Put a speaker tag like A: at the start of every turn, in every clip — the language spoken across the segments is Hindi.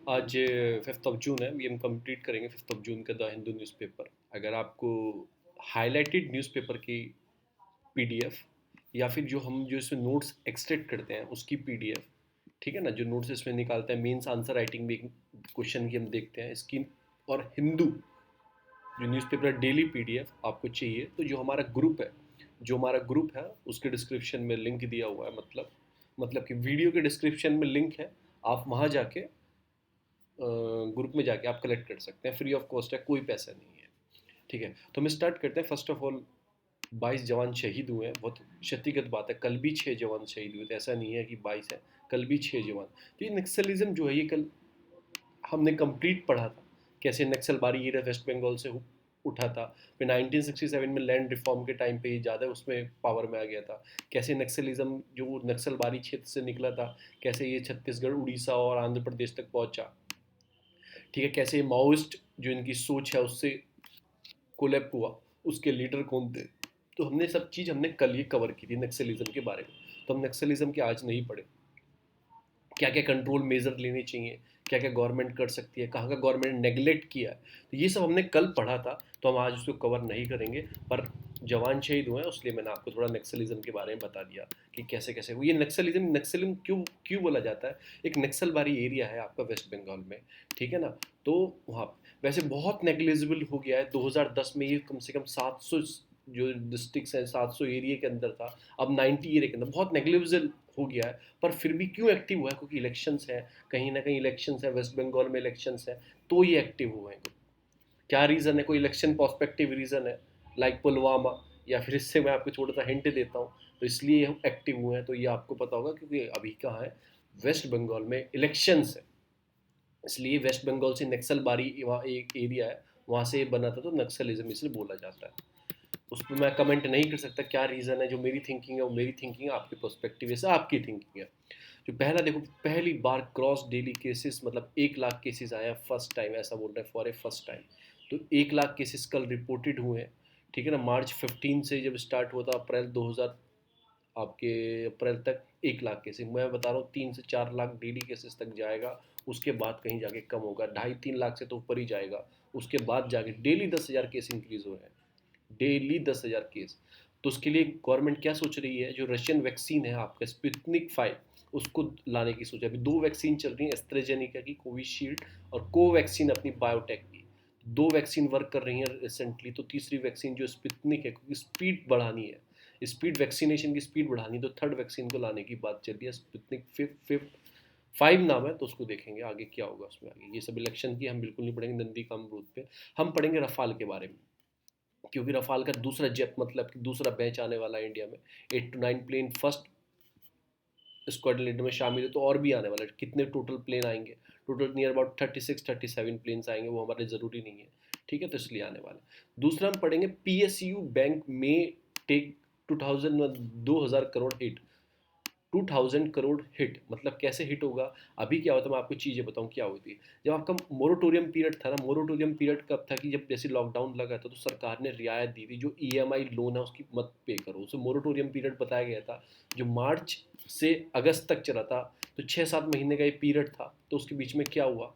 A: आज 5th ऑफ जून है, अभी हम कंप्लीट करेंगे 5th ऑफ जून का द हिंदू न्यूज़पेपर। अगर आपको हाइलाइटेड न्यूज़पेपर की पीडीएफ या फिर जो इसमें नोट्स एक्सट्रैक्ट करते हैं उसकी पीडीएफ, ठीक है ना, जो नोट्स इसमें निकालते हैं, मेंस आंसर राइटिंग में क्वेश्चन की हम देखते हैं इसकी, और हिंदू जो न्यूज़पेपर डेली पीडीएफ आपको चाहिए तो जो हमारा ग्रुप है उसके डिस्क्रिप्शन में लिंक दिया हुआ है। मतलब कि वीडियो के डिस्क्रिप्शन में लिंक है, आप वहाँ जाके ग्रुप में जाके आप कलेक्ट कर सकते हैं, फ्री ऑफ कॉस्ट है, कोई पैसा नहीं है। ठीक है, तो हम स्टार्ट करते हैं। फर्स्ट ऑफ ऑल 22 जवान शहीद हुए हैं, बहुत क्षतिगत बात है। कल भी 6 जवान शहीद हुए थे, ऐसा नहीं है कि 22 है, कल भी 6 जवान। तो ये नक्सलिज्म जो है ये कल हमने कंप्लीट पढ़ा था, कैसे नक्सलबारी ये वेस्ट बंगाल से उठा था। फिर 1967 में लैंड रिफॉर्म के टाइम पे ये ज़्यादा उसमें पावर में आ गया था। कैसे नक्सलिज्म जो नक्सलबारी क्षेत्र से निकला था, कैसे ये छत्तीसगढ़, उड़ीसा और आंध्र प्रदेश तक पहुंचा। ठीक है, कैसे माओइस्ट जो इनकी सोच है उससे कोलैप हुआ, उसके लीडर कौन थे। तो हमने कल ये कवर की थी नक्सलिज्म के बारे में। तो हम नक्सलिज्म के आज नहीं पढ़े, क्या क्या कंट्रोल मेजर लेने चाहिए, क्या क्या गवर्नमेंट कर सकती है, कहाँ का गवर्नमेंट नेगलेक्ट किया है, तो ये सब हमने कल पढ़ा था। तो हम आज उसको कवर नहीं करेंगे, पर जवान शहीद हुए हैं इसलिए मैंने आपको थोड़ा नक्सलिज्म के बारे में बता दिया कि कैसे कैसे हुई ये नक्सलिज्म क्यों क्यों बोला जाता है। एक नक्सलबारी एरिया है आपका वेस्ट बंगाल में, ठीक है ना। तो वहाँ वैसे बहुत नेग्लिजिबल हो गया है। 2010 में ये कम से कम 700 जो डिस्ट्रिक्ट्स हैं, 700 एरिया के अंदर था, अब 90 एरिया के अंदर, बहुत नेग्लिजिबल हो गया है। पर फिर भी क्यों एक्टिव हुआ है, क्योंकि इलेक्शंस है, कहीं ना कहीं इलेक्शंस है, वेस्ट बंगाल में इलेक्शंस है, तो ये एक्टिव हुए हैं। क्या रीज़न है, कोई इलेक्शन पर्सपेक्टिव रीज़न है, लाइक पुलवामा, या फिर इससे मैं आपको छोटा सा हिंट देता हूँ, तो इसलिए हम एक्टिव हुए हैं। तो ये आपको पता होगा क्योंकि अभी कहाँ है, वेस्ट बंगाल में इलेक्शंस है, इसलिए वेस्ट बंगाल से नक्सलबारी वहाँ एक एरिया है, वहाँ से बना था, तो नक्सलिज्म इसलिए बोला जाता है। उस पर मैं कमेंट नहीं कर सकता क्या रीज़न है। जो मेरी थिंकिंग है वो मेरी थिंकिंग है, आपके पर्सपेक्टिव से आपकी थिंकिंग है। जो पहला देखो, पहली बार क्रॉस डेली केसेस, मतलब 1 लाख केसेस आए हैं फर्स्ट टाइम, ऐसा बोल रहे हैं फॉर ए फर्स्ट टाइम। तो 1 लाख केसेस कल रिपोर्टेड हुए हैं, ठीक है ना। मार्च 15 से जब स्टार्ट हुआ था, अप्रैल 2000 आपके अप्रैल तक 1 लाख केसेस, मैं बता रहा हूँ 3 से 4 लाख डेली केसेस तक जाएगा। उसके बाद कहीं जाके कम होगा, 2.5-3 लाख से तो ऊपर ही जाएगा। उसके बाद जाके डेली 10,000 केस इंक्रीज हो रहे हैं, डेली 10,000 केस। तो उसके लिए गवर्नमेंट क्या सोच रही है, जो रशियन वैक्सीन है आपका स्पुतनिक 5, उसको लाने की सोचा। अभी 2 वैक्सीन चल रही हैं, एस्ट्राजेनेका की कोविशील्ड और कोवैक्सीन अपनी बायोटेक की। 2 वैक्सीन वर्क कर रही हैं रिसेंटली, तो तीसरी वैक्सीन जो स्पुतनिक है, क्योंकि स्पीड बढ़ानी है, स्पीड वैक्सीनेशन की स्पीड बढ़ानी, तो थर्ड वैक्सीन को लाने की बात चल रही है। स्पुतनिक फिफ्थ 5 नाम है, तो उसको देखेंगे आगे क्या होगा उसमें। आगे ये सब इलेक्शन की हम बिल्कुल नहीं पढ़ेंगे, नंदी का अमरूद पे हम पढ़ेंगे रफाल के बारे में, क्योंकि रफाल का दूसरा जेट, मतलब कि दूसरा बैच आने वाला है इंडिया में। 8 to 9 plane first squadron leader में शामिल है, तो और भी आने वाला है। कितने टोटल प्लेन आएंगे, टोटल नियर अबाउट 36-37 प्लेन्स आएंगे, वो हमारे ज़रूरी नहीं है, ठीक है, तो इसलिए आने वाला है। दूसरा हम पढ़ेंगे PSU बैंक में take 2000 crore hit, 2000 crore hit, मतलब कैसे हिट होगा। अभी क्या होता है, मैं आपको चीज़ें बताऊँ क्या होती है। जब आपका मोरेटोरियम पीरियड था ना, मोरेटोरियम पीरियड कब था कि जब जैसे लॉकडाउन लगा था तो सरकार ने रियायत दी थी, जो EMI लोन है उसकी मत पे करो, उसे मोरेटोरियम पीरियड बताया गया था, जो मार्च से अगस्त तक चला था। तो 6-7 महीने का ये पीरियड था। तो उसके बीच में क्या हुआ,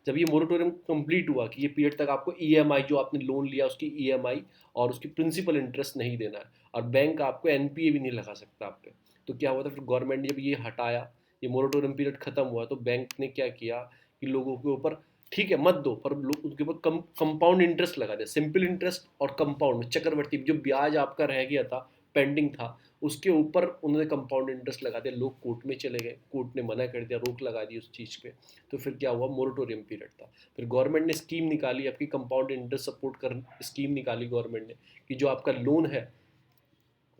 A: जब ये मोरेटोरियम कंप्लीट हुआ कि ये पीरियड तक आपको EMI जो आपने लोन लिया उसकी EMI और उसकी प्रिंसिपल इंटरेस्ट नहीं देना है, और बैंक आपको NPA भी नहीं लगा सकता आप पे। तो क्या हुआ था, फिर गवर्नमेंट ने जब ये हटाया, ये मोरेटोरियम पीरियड खत्म हुआ, तो बैंक ने क्या किया कि लोगों के ऊपर, ठीक है मत दो, पर लोग उनके ऊपर कम कंपाउंड इंटरेस्ट लगा दिया। सिंपल इंटरेस्ट और कंपाउंड चक्रवर्ती जो ब्याज आपका रह गया था, पेंडिंग था, उसके ऊपर उन्होंने कंपाउंड इंटरेस्ट लगा दिया। लोग कोर्ट में चले गए, कोर्ट ने मना कर दिया, रोक लगा दी उस चीज़ पे। तो फिर क्या हुआ, मोरेटोरियम पीरियड था। फिर गवर्नमेंट ने स्कीम निकाली, आपकी कंपाउंड इंटरेस्ट सपोर्ट कर स्कीम निकाली गवर्नमेंट ने, कि जो आपका लोन है,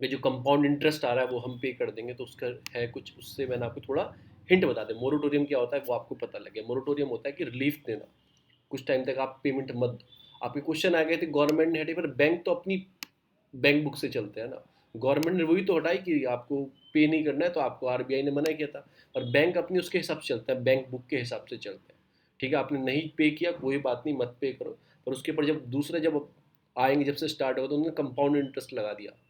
A: ये जो कंपाउंड इंटरेस्ट आ रहा है वो हम पे कर देंगे। तो उसका है कुछ, उससे मैंने आपको थोड़ा हिंट बता दें। मोरेटोरियम क्या होता है वो आपको पता लगे। मोरेटोरियम होता है कि रिलीफ देना, कुछ टाइम तक आप पेमेंट मत दो। आपके क्वेश्चन आ गए थे गवर्नमेंट ने हटाई, पर बैंक तो अपनी बैंक बुक से चलते हैं ना। गवर्नमेंट ने वही तो हटाई कि आपको पे नहीं करना है, तो आपको RBI ने मना किया था। और बैंक अपनी उसके हिसाब से चलता है, बैंक बुक के हिसाब से चलते हैं। ठीक है, आपने नहीं पे किया कोई बात नहीं, मत पे करो। पर उसके ऊपर जब दूसरा जब आएंगे, जब से स्टार्ट होगा, तो उन्होंने कंपाउंड इंटरेस्ट लगा दिया।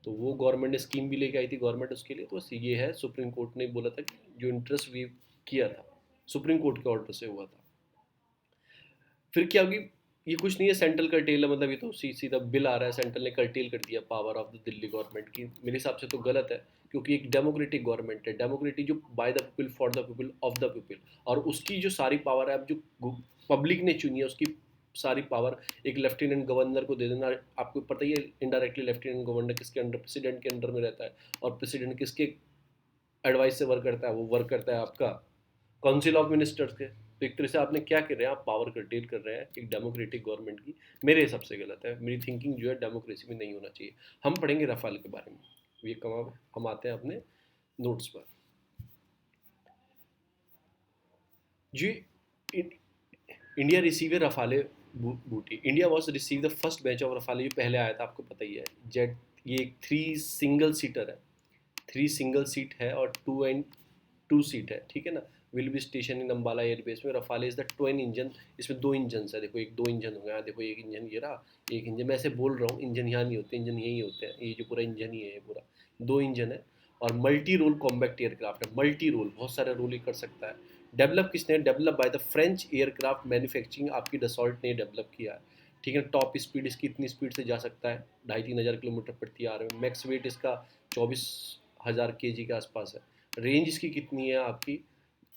A: तो वो गवर्नमेंट ने स्कीम भी लेके आई थी गवर्नमेंट उसके लिए। तो बस ये है, सुप्रीम कोर्ट ने बोला था कि जो इंटरेस्ट वी किया था, सुप्रीम कोर्ट के ऑर्डर से हुआ था। फिर क्या होगी, ये कुछ नहीं है, सेंट्रल कर्टेल है, मतलब ये तो सीधा बिल आ रहा है, सेंट्रल ने कर्टेल कर दिया power of the Delhi government की। मेरे हिसाब से तो गलत है, क्योंकि एक डेमोक्रेटिक गवर्नमेंट है, डेमोक्रेटिक जो by the people for the people of the people, और उसकी जो सारी पावर है, अब जो पब्लिक ने चुनी है उसकी सारी पावर एक लेफ्टिनेंट गवर्नर को दे देना। आपको पता ही है इनडायरेक्टली लेफ्टिनेंट गवर्नर किसके अंडर, प्रेसिडेंट के अंडर में रहता है, और प्रेसिडेंट किसके एडवाइस से वर्क करता है, वो वर्क करता है आपका काउंसिल ऑफ मिनिस्टर्स के। तो एक तरह से आपने क्या कर रहे हैं, आप पावर कर्टेल कर रहे हैं एक डेमोक्रेटिक गवर्नमेंट की। मेरे हिसाब से गलत है, मेरी थिंकिंग जो है डेमोक्रेसी में नहीं होना चाहिए। हम पढ़ेंगे रफाल के बारे में, ये हम आते हैं अपने नोट्स पर जी। इंडिया रिसीव रफाले बूटी, India was receive the first batch of Rafale, जो पहले आया था आपको पता ही है। जेट, ये एक 3 सिंगल सीटर है, 3 सिंगल सीट है और 2 सीट है, ठीक है ना। Will be station in Ambala airbase में। रफाले इज द ट्विन इंजन, इसमें 2 इंजन है, देखो एक 2 इंजन हो गया, देखो एक इंजन ये रहा, एक इंजन मैं ऐसे बोल रहा हूँ, इंजन यहाँ नहीं होते, इंजन यही होते हैं, ये जो पूरा इंजन ही है, पूरा 2 इंजन है। और मल्टी रोल कॉम्बैक्ट एयरक्राफ्ट है, मल्टी रोल, बहुत सारे रोल ही कर सकता है। डेवलप किसने, develop by the French aircraft manufacturing, आपकी डसॉल्ट ने डेवलप किया है, ठीक है। टॉप स्पीड इसकी इतनी स्पीड से जा सकता है, 2,500-3,000 किलोमीटर प्रति आवर में। मैक्स वेट इसका 24,000 kg के आसपास है। रेंज इसकी कितनी है आपकी,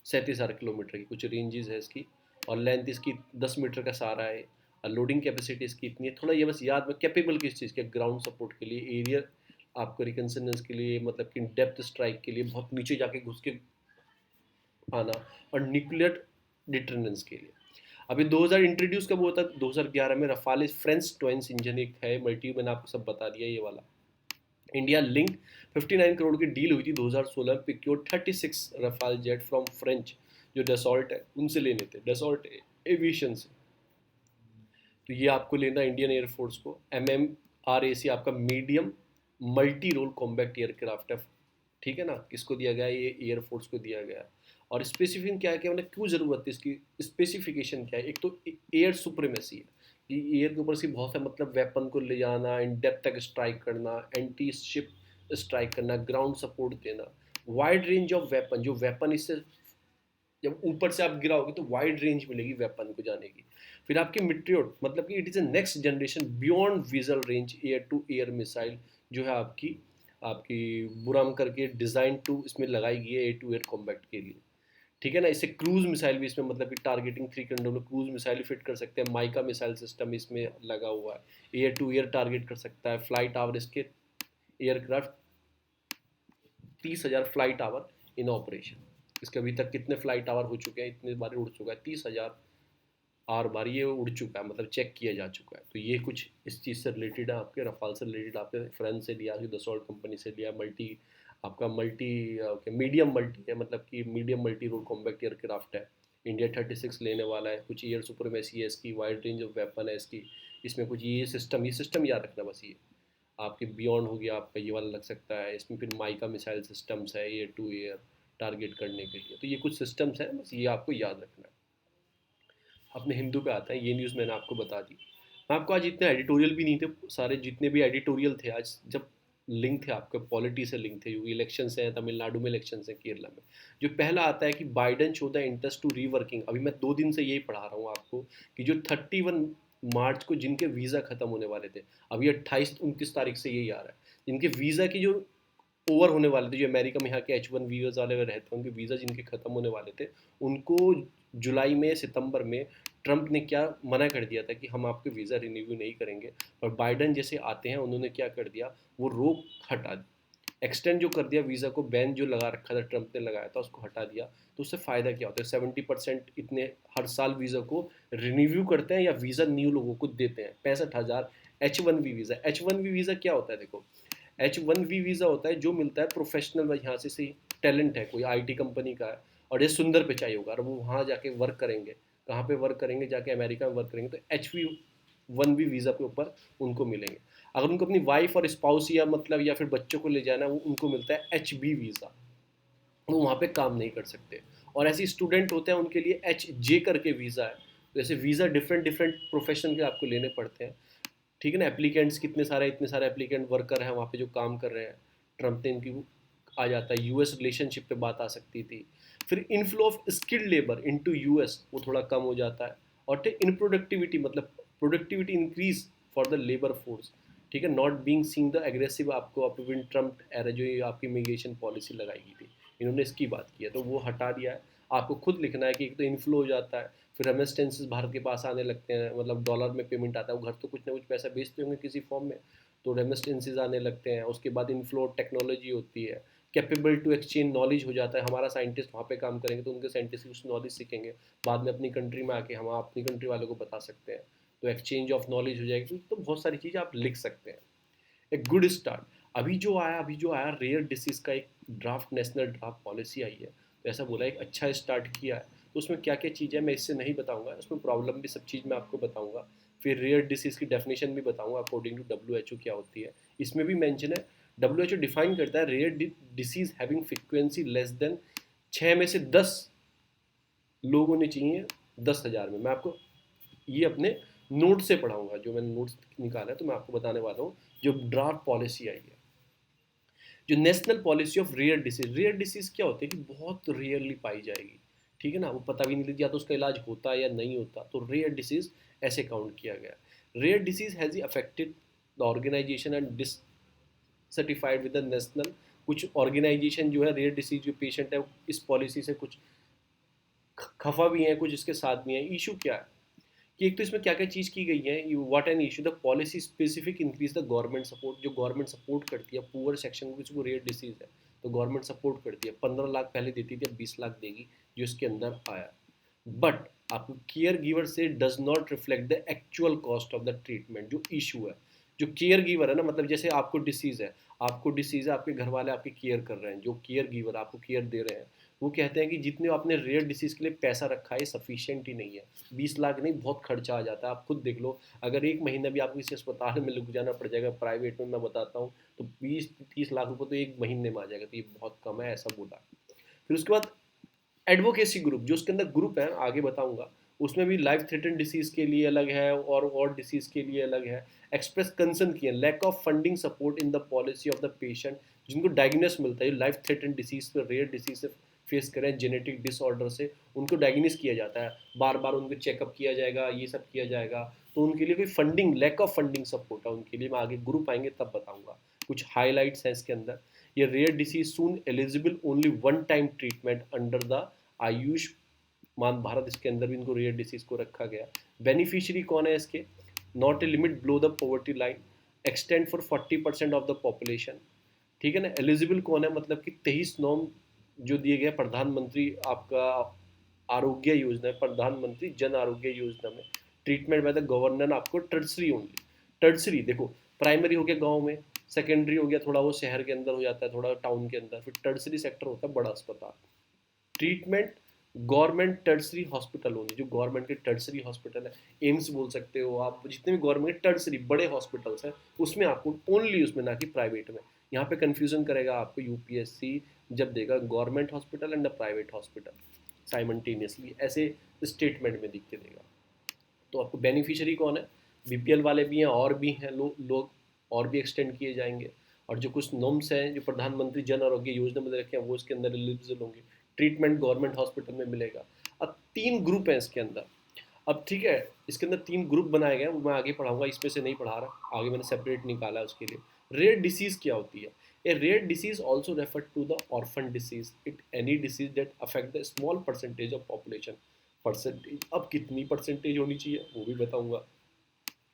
A: 37,000 किलोमीटर की कुछ रेंजेस है इसकी। और लेंथ इसकी 10 मीटर का सारा है। और लोडिंग कैपेसिटी इसकी इतनी है, थोड़ा ये बस याद में, कैपेबल किस चीज़ के, ग्राउंड सपोर्ट के लिए, एरिया आपको रिकन्सनेंस के लिए, मतलब कि डेप्थ स्ट्राइक के लिए, बहुत नीचे जाके घुस के आना, और न्यूक्लियर डिटर्नेंस के लिए। अभी 2000 इंट्रोड्यूस कब हुआ था, 2011 में। रफाल फ्रेंच ट्वेंस इंजन एक है, मल्टी, मैंने आपको सब बता दिया ये वाला। इंडिया लिंक 59 करोड़ की डील हुई थी 2016 में, pick your 36 Rafale jet from French जो डसॉल्ट है उनसे लेने थे, डसॉल्ट एविएशन से। तो ये आपको लेना इंडियन एयरफोर्स को। MMRAC आपका medium multi role combat aircraft है, ठीक है ना। किसको दिया गया है, ये एयरफोर्स को दिया गया है। और स्पेसिफिक क्या है कि मतलब क्यों ज़रूरत है इसकी, स्पेसिफिकेशन क्या है, एक तो एयर सुप्रीमेसी है कि एयर के ऊपर से बहुत है, मतलब वेपन को ले जाना, इन डेप्थ तक स्ट्राइक करना, एंटी शिप स्ट्राइक करना, ग्राउंड सपोर्ट देना, वाइड रेंज ऑफ वेपन, जो वेपन इससे जब ऊपर से आप गिराओगे तो वाइड रेंज मिलेगी वेपन को जाने की। फिर आपकी मिट्रियोट, मतलब कि it is a next generation beyond visual range air to air missile, जो है आपकी आपकी बुराम करके डिज़ाइन टू इसमें लगाई गई है एयर टू एयर कॉम्बैक्ट के लिए, ठीक है ना। इससे क्रूज मिसाइल भी इसमें, मतलब कि टारगेटिंग 3 कंट्रोल में क्रूज मिसाइल फिट कर सकते हैं। माइका मिसाइल सिस्टम इसमें लगा हुआ है, एयर टू एयर टारगेट कर सकता है। फ्लाइट आवर इसके aircraft 30,000 flight hour in operation. इसके अभी तक कितने फ्लाइट आवर हो चुके हैं, इतने बार उड़ चुका है, 30,000 आर बार ये उड़ चुका है, मतलब चेक किया जा चुका है। तो ये कुछ इस चीज़ से रिलेटेड है, आपके रफाल से रिलेटेड, आपके फ्रेंच से लिया, दसॉल्ट कंपनी से लिया। मल्टी आपका मल्टी मीडियम मल्टी है, मतलब कि medium multi role combat aircraft है। इंडिया 36 लेने वाला है, कुछ एयर सुपरमेसी है इसकी, वाइड रेंज ऑफ वेपन है इसकी। इसमें कुछ ये सिस्टम याद रखना बस। ये आपके बियॉन्ड हो गया, आपका ये वाला लग सकता है इसमें। फिर माइका मिसाइल सिस्टम्स है एयर टू एयर टारगेट करने के लिए। तो ये कुछ सिस्टम्स हैं, बस ये आपको याद रखना है। अपने हिंदू पे आता है, ये न्यूज़ मैंने आपको बता दी। मैं आपको आज इतने एडिटोरियल भी नहीं थे, सारे जितने भी एडिटोरियल थे आज, जब लिंक थे आपके पॉलिटी से लिंक थे, क्योंकि इलेक्शन हैं तमिलनाडु में, इलेक्शन हैं केरला में। जो पहला आता है कि Biden show the interest to reworking, अभी मैं 2 दिन से यही पढ़ा रहा हूँ आपको, कि जो 31 मार्च को जिनके वीज़ा ख़त्म होने वाले थे, अभी 28-29 तारीख से यही आ रहा है, जिनके वीज़ा की जो ओवर होने वाले थे, जो अमेरिका में यहाँ के H1 वीज़ा वाले रहते हैं, उनके वीज़ा जिनके ख़त्म होने वाले थे, उनको जुलाई में, सितंबर में ट्रंप ने क्या मना कर दिया था कि हम आपके वीज़ा रिन्यू नहीं करेंगे। और बाइडन जैसे आते हैं, उन्होंने क्या कर दिया, वो रोक हटा दी, एक्सटेंड जो कर दिया वीज़ा को, बैन जो लगा रखा था ट्रंप ने लगाया था उसको हटा दिया। तो उससे फ़ायदा क्या होता है, 70% इतने हर साल वीज़ा को रिन्यू करते हैं या वीज़ा न्यू लोगों को देते हैं। 65,000 H1B वीज़ा। H1B वीज़ा क्या होता है, देखो H1B वीज़ा होता है जो मिलता है प्रोफेशनल, यहाँ से टैलेंट है, कोई IT कंपनी का है और ये सुंदर पे चाहिए होगा, और वो वहाँ जाके वर्क करेंगे। कहाँ पे वर्क करेंगे, जाके अमेरिका में वर्क करेंगे, तो H1B वीज़ा के ऊपर उनको मिलेंगे। अगर उनको अपनी वाइफ और स्पाउस या मतलब या फिर बच्चों को ले जाना, वो उनको मिलता है HB वीज़ा, वो वहाँ पे काम नहीं कर सकते। और ऐसे स्टूडेंट होते हैं उनके लिए HJ करके वीज़ा है। तो ऐसे वीज़ा डिफरेंट डिफरेंट प्रोफेशन के आपको लेने पड़ते हैं, ठीक है ना। एप्लीकेंट्स कितने सारे, इतने सारे एप्लीकेंट वर्कर हैं वहाँ पे जो काम कर रहे हैं। ट्रम्प ने इनकी आ जाता है, US रिलेशनशिप पे बात आ सकती थी। फिर inflow of skilled labour into US वो थोड़ा कम हो जाता है। और ठीक इन प्रोडक्टिविटी मतलब productivity increase for the labour force, ठीक है, not being seen the aggressive आपको अपविन ट्रम्प एरा जो ये आपकी इमिग्रेशन पॉलिसी लगाई गई थी, इन्होंने इसकी बात की है तो वो हटा दिया है। आपको खुद लिखना है कि एक तो इनफ्लो हो जाता है, फिर रेमिस्टेंसेस भारत के पास आने लगते हैं, मतलब डॉलर में पेमेंट आता है, वो घर तो कुछ ना कुछ पैसा भेजते होंगे किसी फॉर्म में, तो रेमिस्टेंसेस आने लगते हैं। उसके बाद इनफ्लो टेक्नोलॉजी होती है, कैपेबल टू एक्सचेंज नॉलेज हो जाता है, हमारा साइंटिस्ट वहाँ पे काम करेंगे तो उनके साइंटिस्ट कुछ नॉलेज सीखेंगे, बाद में अपनी कंट्री में आके हम अपनी कंट्री वालों को बता सकते हैं, तो एक्सचेंज ऑफ नॉलेज हो जाएगी। तो बहुत सारी चीज़ें आप लिख सकते हैं। एक गुड स्टार्ट। अभी जो आया रेयर डिसीज़ का एक ड्राफ्ट, नेशनल ड्राफ्ट पॉलिसी आई है, तो ऐसा बोला एक अच्छा स्टार्ट किया है। तो उसमें क्या क्या चीज़ है मैं इससे नहीं बताऊंगा, उसमें प्रॉब्लम भी सब चीज़ मैं आपको बताऊंगा। फिर रेयर डिसीज़ की डेफिनेशन भी बताऊंगा अकॉर्डिंग टू WHO क्या होती है। इसमें भी मेंशन है, WHO डिफाइन करता है rare disease having frequency less than 6 में से 10 लोग होने चाहिए 10,000 में। मैं आपको ये अपने नोट से पढ़ाऊंगा, जो मैंने नोट्स निकाला है तो मैं आपको बताने वाला हूँ। जो ड्राफ्ट पॉलिसी आई है, जो national policy of rare disease क्या होती है कि बहुत रेयरली पाई जाएगी, ठीक है ना, वो पता भी नहीं लगती या तो उसका इलाज होता है या नहीं होता, तो रेयर डिसीज ऐसे काउंट किया गया। Rare disease has affected the organisation and dissatisfied with the national. कुछ ऑर्गेनाइजेशन जो है रेयर डिसीज जो पेशेंट है इस पॉलिसी से कुछ खफा भी है, कुछ इसके साथ भी है। इशू क्या है कि एक तो इसमें क्या क्या चीज़ की गई है, what an issue the policy specific increase the government support. जो गवर्नमेंट सपोर्ट करती है पुअर सेक्शन को, किसी को रेयर डिसीज है तो गवर्नमेंट सपोर्ट करती है, 15 लाख पहले देती थी, अब 20 लाख देगी, जो इसके अंदर आया। बट आपको केयर गिवर से does not reflect the actual cost of the treatment. जो इशू है, जो केयर गिवर है ना, मतलब जैसे आपको डिसीज है, आपके घर वाले आपकी केयर कर रहे हैं, जो केयर गिवर आपको केयर दे रहे हैं, वो कहते हैं कि जितने आपने रेयर डिसीज के लिए पैसा रखा है सफिशिएंट ही नहीं है। 20 लाख नहीं, बहुत खर्चा आ जाता है, आप खुद देख लो। अगर एक महीना भी आपको किसी अस्पताल में लग जाना पड़ जाएगा प्राइवेट में, मैं बताता हूँ, तो 20-30 लाख रुपये तो एक महीने में आ जाएगा, तो ये बहुत कम है, ऐसा बोला। फिर उसके बाद एडवोकेसी ग्रुप, जो उसके अंदर ग्रुप है आगे बताऊंगा, उसमें भी लाइफ थ्रेटन डिसीज के लिए अलग है और डिसीज के लिए अलग है। एक्सप्रेस कंसर्न किया lack of funding support in the policy of the patient, जिनको डायग्नोस मिलता है लाइफ थ्रेटन डिसीज से, रेयर डिसीज से फेस करें, जेनेटिक डिसऑर्डर से उनको डायग्नोस किया जाता है, बार बार उनको चेकअप किया जाएगा, ये सब किया जाएगा, तो उनके लिए कोई funding, lack of funding support है उनके लिए। मैं आगे ग्रुप आएंगे तब बताऊंगा। कुछ हाईलाइट्स हैं इसके अंदर। ये rare disease soon eligible only one time treatment under the Ayushman Bharat, इसके अंदर भी इनको रेयर डिसीज को रखा गया। बेनिफिशियरी कौन है इसके, not a limit below the poverty line, extend for 40% of the population, ठीक है ना। एलिजिबल कौन है, मतलब कि 23 नॉम जो दिए गए प्रधानमंत्री आपका आरोग्य योजना, प्रधानमंत्री जन आरोग्य योजना में ट्रीटमेंट बाय द गवर्नर आपको टर्सरी ओनली। टर्सरी देखो, प्राइमरी हो गया गांव में, सेकेंडरी हो गया थोड़ा वो शहर के अंदर हो जाता है, थोड़ा टाउन के अंदर, फिर टर्सरी सेक्टर होता है बड़ा अस्पताल। ट्रीटमेंट गवर्नमेंट टर्सरी हॉस्पिटल होंगे, जो गवर्नमेंट के टर्सरी हॉस्पिटल है, एम्स बोल सकते हो आप, जितने भी गवर्नमेंट के टर्सरी बड़े हॉस्पिटल्स हैं उसमें आपको ओनली, उसमें ना कि प्राइवेट में। यहाँ पे कंफ्यूजन करेगा आपको यूपीएससी जब देगा government hospital and private hospital simultaneously, ऐसे स्टेटमेंट में दिख के देगा। तो आपको बेनिफिशियरी कौन है, बीपीएल वाले भी हैं और भी हैं लोग और भी एक्सटेंड किए जाएंगे। और जो कुछ नॉर्म्स हैं जो प्रधानमंत्री जन आरोग्य योजना में रखे हैं वो इसके अंदर एलिजिबल होंगे। ट्रीटमेंट गवर्नमेंट हॉस्पिटल में मिलेगा। अब 3 ग्रुप हैं इसके अंदर। अब ठीक है, इसके अंदर 3 ग्रुप बनाए गए हैं, वो मैं आगे पढ़ाऊंगा, इसमें से नहीं पढ़ा रहा, आगे मैंने सेपरेट निकाला है उसके लिए। रेयर डिसीज क्या होती है, a rare disease also refer to the orphan disease, it any disease that affect the small percentage of population. Percentage अब कितनी परसेंटेज होनी चाहिए वो भी बताऊंगा।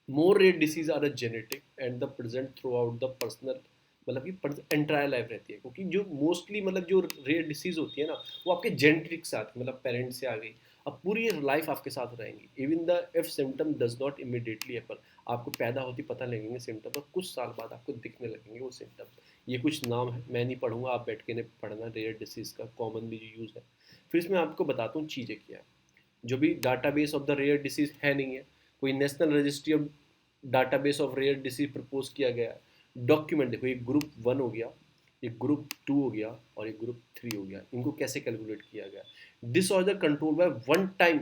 A: More rare disease are a genetic and the present throughout the personal, मतलब कि एंटायर लाइफ रहती है, क्योंकि जो मोस्टली मतलब जो रेयर डिसीज होती है ना वो आपके जेनेटिक साथ, मतलब पेरेंट्स से आ गई, अब पूरी लाइफ आपके साथ रहेंगी। Even the if symptom does not immediately happen, आपको पैदा होती पता लगेंगे सिम्टम, पर कुछ साल बाद आपको दिखने लगेंगे वो सिम्टम। ये कुछ नाम है, मैं नहीं पढ़ूंगा, आप बैठ के नहीं पढ़ना, रेयर डिसीज का कॉमनली जो यूज़ है। फिर इसमें आपको बताता हूँ चीज़ें क्या है। जो भी database of the rare disease है नहीं है, कोई national registry of database of rare disease propose किया गया है। डॉक्यूमेंट देखो, एक ग्रुप 1 हो गया, एक ग्रुप 2 हो गया और एक ग्रुप 3 हो गया, इनको कैसे कैलकुलेट किया गया। Disorder control by one time,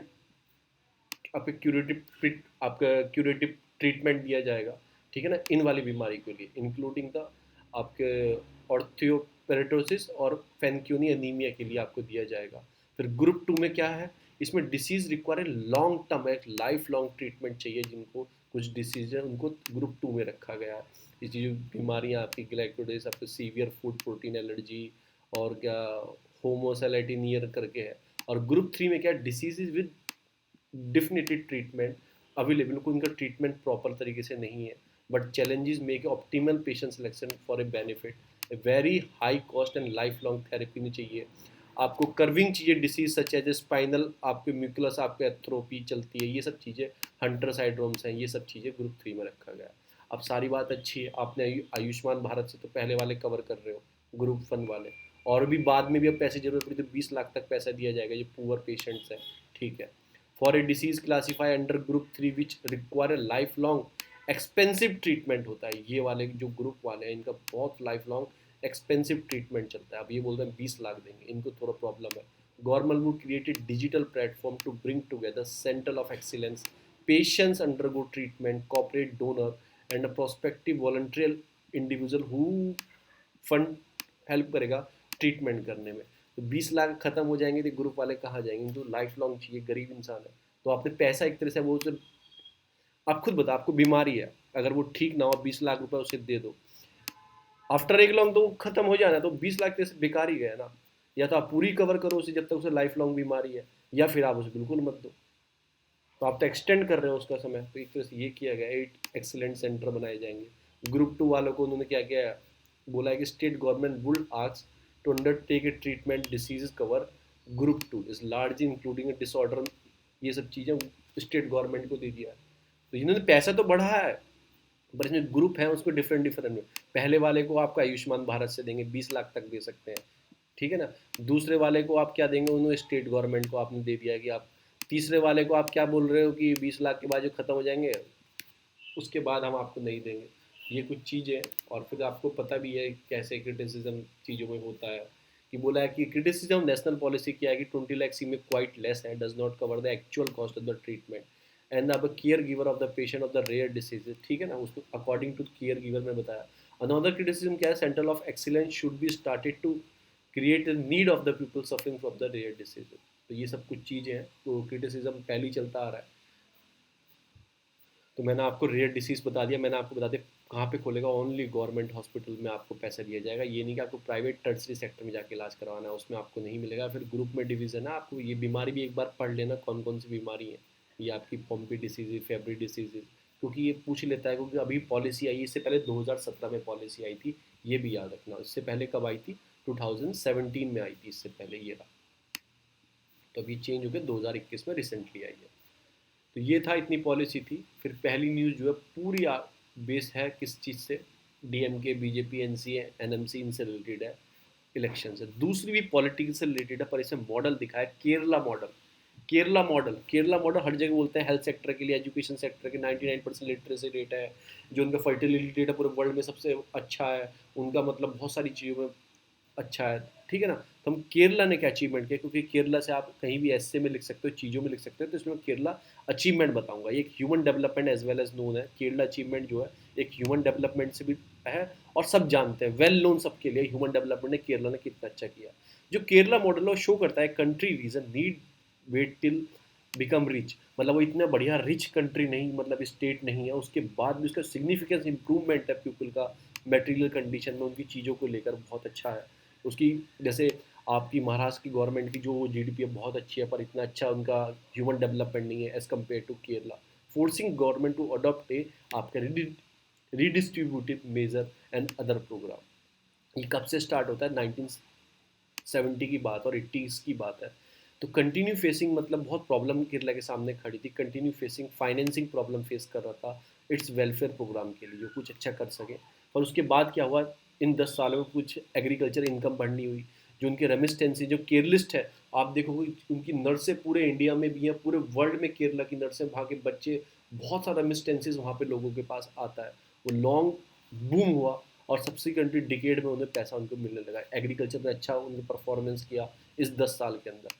A: आपका क्यूरेटिव ट्रीटमेंट दिया जाएगा, ठीक है ना, इन वाली बीमारी के लिए, इंक्लूडिंग द आपके ऑर्थोपेरेटोसिस और फैनक्यूनी एनीमिया के लिए आपको दिया जाएगा। फिर ग्रुप 2 में क्या है, इसमें डिसीज़ रिक्वायर लॉन्ग टर्म, एक लाइफ लॉन्ग ट्रीटमेंट चाहिए, जिनको कुछ डिसीज़ है उनको ग्रुप 2 में रखा गया है। ये जो बीमारियाँ आपकी ग्लाइकोडेस, आपको सीवियर फूड प्रोटीन एलर्जी और क्या होमोसेलेटिनियर करके है। और ग्रुप 3 में क्या disease with definitive treatment available, कोई उनका ट्रीटमेंट प्रॉपर तरीके से नहीं है, but challenges make optimal patient selection for a benefit. A very high cost and life long therapy नहीं चाहिए आपको, कर्विंग चाहिए डिसीज सच है, स्पाइनल आपके म्यूकुलस, आपके एथ्रोपी चलती है, ये सब चीज़ें हंटर साइड्रोम्स हैं, ये सब चीज़ें ग्रुप 3 में रखा गया। अब सारी बात अच्छी है, आपने आयुष्मान भारत से तो पहले वाले कवर कर रहे हो, ग्रुप 1 वाले, और भी बाद में भी अब पैसे जरूरत पड़ी तो 20 लाख तक पैसा दिया जाएगा, ये पुअर पेशेंट्स हैं, ठीक है। For a disease classify under group 3 which require life long expensive treatment होता है, ये वाले जो ग्रुप वाले हैं इनका बहुत लाइफ लॉन्ग एक्सपेंसिव ट्रीटमेंट चलता है। अब ये बोलते हैं 20 लाख देंगे, इनको थोड़ा प्रॉब्लम है। Government would created digital platform to bring together centre of excellence, patients undergo treatment, corporate donor and a prospective volunteer individual who fund help करेगा ट्रीटमेंट करने में। तो 20 लाख खत्म हो जाएंगे तो ग्रुप वाले कहाँ जाएंगे, जो लाइफ लॉन्ग चाहिए, गरीब इंसान है। तो आपने पैसा एक तरह से वो सिर्फ, आप खुद बताओ, आपको बीमारी है, अगर वो ठीक ना हो 20 लाख रुपए उसे दे दो, आफ्टर एक लॉन्ग तो खत्म हो जाना, तो 20 लाख से बेकार ही गया ना। या तो आप पूरी कवर करो उसे जब तक उसे लाइफ लॉन्ग बीमारी है, या फिर आप उसे बिल्कुल मत दो। तो आप तो एक्सटेंड कर रहे हो उसका समय। तो एक तरह से ये किया गया, 8 एक्सीलेंट सेंटर बनाए जाएंगे। ग्रुप 2 वालों को उन्होंने क्या किया, बोला है कि state government would ask to undertake a treatment disease cover group 2 is large including disorder, ये सब चीज़ें स्टेट गवर्नमेंट को दे दिया है। तो इन्होंने पैसा तो बढ़ा है, पर इसमें ग्रुप है उसको डिफरेंट डिफरेंट में, पहले वाले को आपका आयुष्मान भारत से देंगे, 20 लाख तक दे सकते हैं, ठीक है ना। दूसरे वाले को आप क्या देंगे, उन्होंने स्टेट गवर्नमेंट को आपने दे दिया है कि आप, तीसरे वाले को आप क्या बोल रहे हो कि 20 लाख के बाद जो खत्म हो जाएंगे उसके बाद हम आपको नहीं देंगे, ये कुछ चीज़ें। और फिर आपको पता भी है कैसे क्रिटिसिज्म चीज़ों में होता है, कि बोला है कि क्रिटिसिज्म नेशनल पॉलिसी क्या है कि 20 लाख सी में क्वाइट लेस है, does not cover the actual cost of the treatment and अब caregiver of the patient of the rare disease, ठीक है ना, उसको अकॉर्डिंग टू केयर गिवर में बताया। अनदर क्रिटिसिज्म क्या है, centre of excellence should be started to create the need of the people suffering from the rare disease. तो ये सब कुछ चीज़ें हैं, तो क्रिटिसिज्म पहले ही चलता आ रहा है। तो मैंने आपको रेयर डिसीज़ बता दिया, मैंने आपको बता दिया कहाँ पे खोलेगा, ओनली गवर्नमेंट हॉस्पिटल में आपको पैसा दिया जाएगा, ये नहीं कि आपको प्राइवेट टर्सरी सेक्टर में जाके इलाज करवाना है, उसमें आपको नहीं मिलेगा। फिर ग्रुप में डिवीज़न है, आपको ये बीमारी भी एक बार पढ़ लेना कौन कौन सी बीमारी है, ये आपकी पॉम्पी डिसीज़, फेब्री डिसीज़, क्योंकि ये पूछ लेता है, क्योंकि अभी पॉलिसी आई, इससे पहले 2017 में पॉलिसी आई थी, ये भी याद रखना। इससे पहले कब आई थी, 2017 में आई थी, इससे पहले ये रहा। तो अभी चेंज हो गया, 2021 में रिसेंटली आई है। तो ये था, इतनी पॉलिसी थी। फिर पहली न्यूज़ जो है पूरी बेस है किस चीज़ से, डीएमके, बीजेपी, एनसीए, एनएमसी, इनसे रिलेटेड है, इलेक्शन से। दूसरी भी पॉलिटिक्स से रिलेटेड है, पर इसमें मॉडल दिखा है केरला मॉडल। केरला मॉडल हर जगह बोलते हैं, हेल्थ सेक्टर के लिए, एजुकेशन सेक्टर के 99% लिटरेसी रेट है, जो उनका फर्टिलिटी रेट है पूरे वर्ल्ड में सबसे अच्छा है, उनका मतलब बहुत सारी चीज़ों में अच्छा है, ठीक है ना। तो हम केरला ने क्या अचीवमेंट किया, क्योंकि केरला से आप कहीं भी ऐसे में लिख सकते हो, चीज़ों में लिख सकते हो, तो इसमें केरला अचीवमेंट बताऊंगा। ये एक human development as well as known है, केरला अचीवमेंट जो है एक ह्यूमन डेवलपमेंट से भी है, और सब जानते हैं, वेल नोन सबके लिए ह्यूमन डेवलपमेंट ने केरला ने कितना अच्छा किया। जो केरला मॉडल है शो करता है country region need wait till become rich, मतलब वो इतना बढ़िया रिच कंट्री नहीं, मतलब स्टेट नहीं है, उसके बाद भी उसका सिग्निफिकेंस इंप्रूवमेंट है पीपल का मेटेरियल कंडीशन में, उनकी चीज़ों को लेकर बहुत अच्छा है उसकी। जैसे आपकी महाराष्ट्र की गवर्नमेंट की जो जीडीपी है बहुत अच्छी है, पर इतना अच्छा उनका ह्यूमन डेवलपमेंट नहीं है as compare to Kerala. Forcing government to adopt a आपके redistributive measure and other program. ये कब से स्टार्ट होता है, 1970 की बात और 80s की बात है। तो कंटिन्यू फेसिंग मतलब बहुत प्रॉब्लम केरला के सामने खड़ी थी, continue facing financing problem face कर रहा था इट्स वेलफेयर प्रोग्राम के लिए, जो कुछ अच्छा कर सके। और उसके बाद क्या हुआ, इन 10 सालों में कुछ एग्रीकल्चर इनकम बढ़नी हुई, जो उनके रेमिस्टेंसी, जो केरलिस्ट है, आप देखोगे उनकी नर्सें पूरे इंडिया में भी हैं, पूरे वर्ल्ड में केरला की नर्सें, वहाँ के बच्चे, बहुत सारा रेमिस्टेंसेज वहाँ पे लोगों के पास आता है। वो लॉन्ग बूम हुआ, और सब्सिक्वेंटली डिकेड में उन्हें पैसा उनको मिलने लगा, एग्रीकल्चर में अच्छा उन्होंने परफॉर्मेंस किया इस 10 साल के अंदर।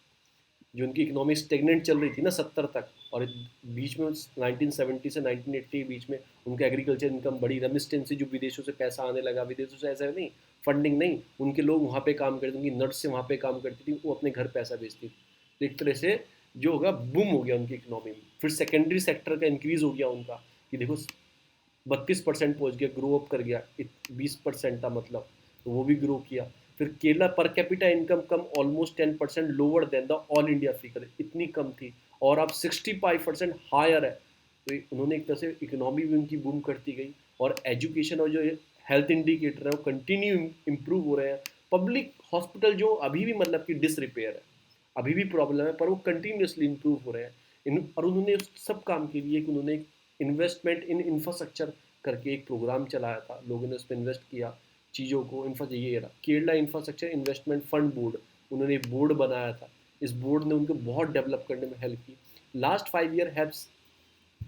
A: जो उनकी इकोनॉमी स्टेगनेंट चल रही थी ना 70 तक, और बीच में 1970 से 1980 के बीच में उनका एग्रीकल्चर इनकम बड़ी, रेमिस्टेंसी जो विदेशों से पैसा आने लगा, विदेशों से ऐसा नहीं, फंडिंग नहीं, उनके लोग वहाँ पे काम करते, उनकी नर्स से वहाँ पे काम करती थी, वो अपने घर पैसा भेजती थी। तो एक तरह से जो होगा बूम हो गया उनकी इकोनॉमी में। फिर सेकेंडरी सेक्टर का इंक्रीज हो गया उनका, कि देखो 32% पहुंच गया, ग्रो अप कर गया, 20% था मतलब, तो वो भी ग्रो किया। फिर Kerala per capita income come almost 10% lower than the all India figure, इतनी कम थी, और अब 65% हायर है। तो उन्होंने एक तरह से इकोनॉमी भी उनकी बूम करती गई, और एजुकेशन और जो हेल्थ इंडिकेटर है वो कंटिन्यू इम्प्रूव हो रहे हैं। पब्लिक हॉस्पिटल जो अभी भी मतलब कि डिसरिपेयर है, अभी भी प्रॉब्लम है, पर वो कंटिन्यूसली इम्प्रूव हो रहे हैं। और उन्होंने उस सब काम के लिए उन्होंने इन्वेस्टमेंट इन इंफ्रास्ट्रक्चर करके एक प्रोग्राम चलाया था, लोगों ने उस पर इन्वेस्ट किया चीज़ों को। ये रहा Kerala infrastructure investment fund board, उन्होंने एक बोर्ड बनाया था। इस बोर्ड ने उनको बहुत डेवलप करने में हेल्प की। Last 5 year have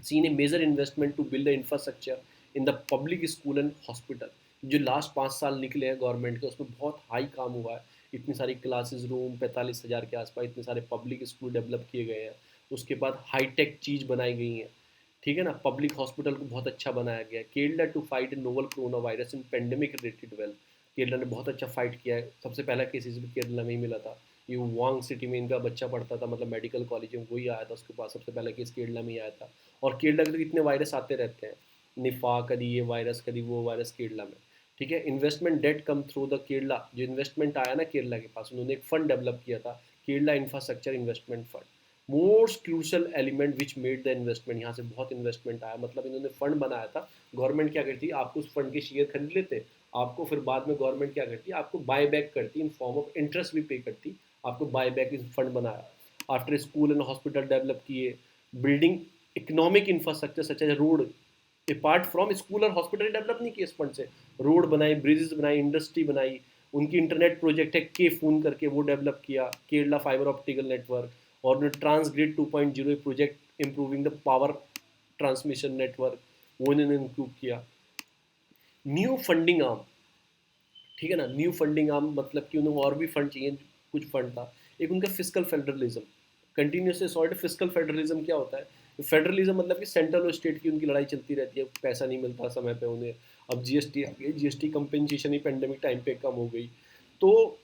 A: seen a major investment to build the infrastructure in the public school and hospital। जो लास्ट 5 साल निकले हैं गवर्नमेंट के, उसमें बहुत हाई काम हुआ है। इतनी सारी क्लासेस रूम 45,000 के आसपास, इतने सारे पब्लिक स्कूल डेवलप किए गए हैं। उसके बाद हाईटेक चीज़ बनाई गई हैं, ठीक है ना। पब्लिक हॉस्पिटल को बहुत अच्छा बनाया गया है। Kerala to fight novel corona virus in pandemic related well, Kerala ने बहुत अच्छा फाइट किया है। सबसे पहला केसेस भी केरला में ही मिला था। ये वांग सिटी में इनका बच्चा पढ़ता था, मतलब मेडिकल कॉलेज में, वही आया था उसके पास, सबसे पहला केस केरला में ही आया था। और केरला के तो कितने वायरस आते रहते हैं, निफा, कभी ये वायरस कभी वो वायरस केरला में, ठीक है। Investment debt come through the Kerala, जो इन्वेस्टमेंट आया ना केरला के पास, उन्होंने एक फंड डेवलप किया था, Kerala infrastructure investment fund. Most crucial element which made the investment, यहाँ से बहुत इन्वेस्टमेंट आया। मतलब इन्होंने फंड बनाया था। गवर्नमेंट क्या करती है, आपको उस फंड के शेयर खरीद लेते, आपको फिर बाद में गवर्नमेंट क्या करती है, आपको बाय बैक करती, इन फॉर्म ऑफ इंटरेस्ट भी पे करती, आपको बाय बैक इस फंड बनाया। After school and hospital develop किए, building economic infrastructure such as road, apart from school और हॉस्पिटल डेवलप नहीं किए इस फंड से। रोड बनाई, ब्रिजेस बनाई, इंडस्ट्री बनाई। उनकी इंटरनेट प्रोजेक्ट है के फोन करके, वो डेवलप किया, केरला फाइबर ऑप्टिकल नेटवर्क। और उन्होंने ट्रांसग्रिड 2.0 project improving the power transmission network, वो इन्होंने इंप्रूव किया। न्यू फंडिंग आर्म, ठीक है ना, न्यू फंडिंग आर्म मतलब कि उन्हें और भी फंड चाहिए। कुछ फंड था, एक उनका physical federalism, continuously sort. Physical federalism क्या होता है, फेडरलिज्म मतलब कि सेंट्रल और स्टेट की उनकी लड़ाई चलती रहती है, पैसा नहीं मिलता समय पे उन्हें। अब जीएसटी आ गई, जीएसटी कंपेंसेशन ही पेंडेमिक टाइम पे कम हो गई, तो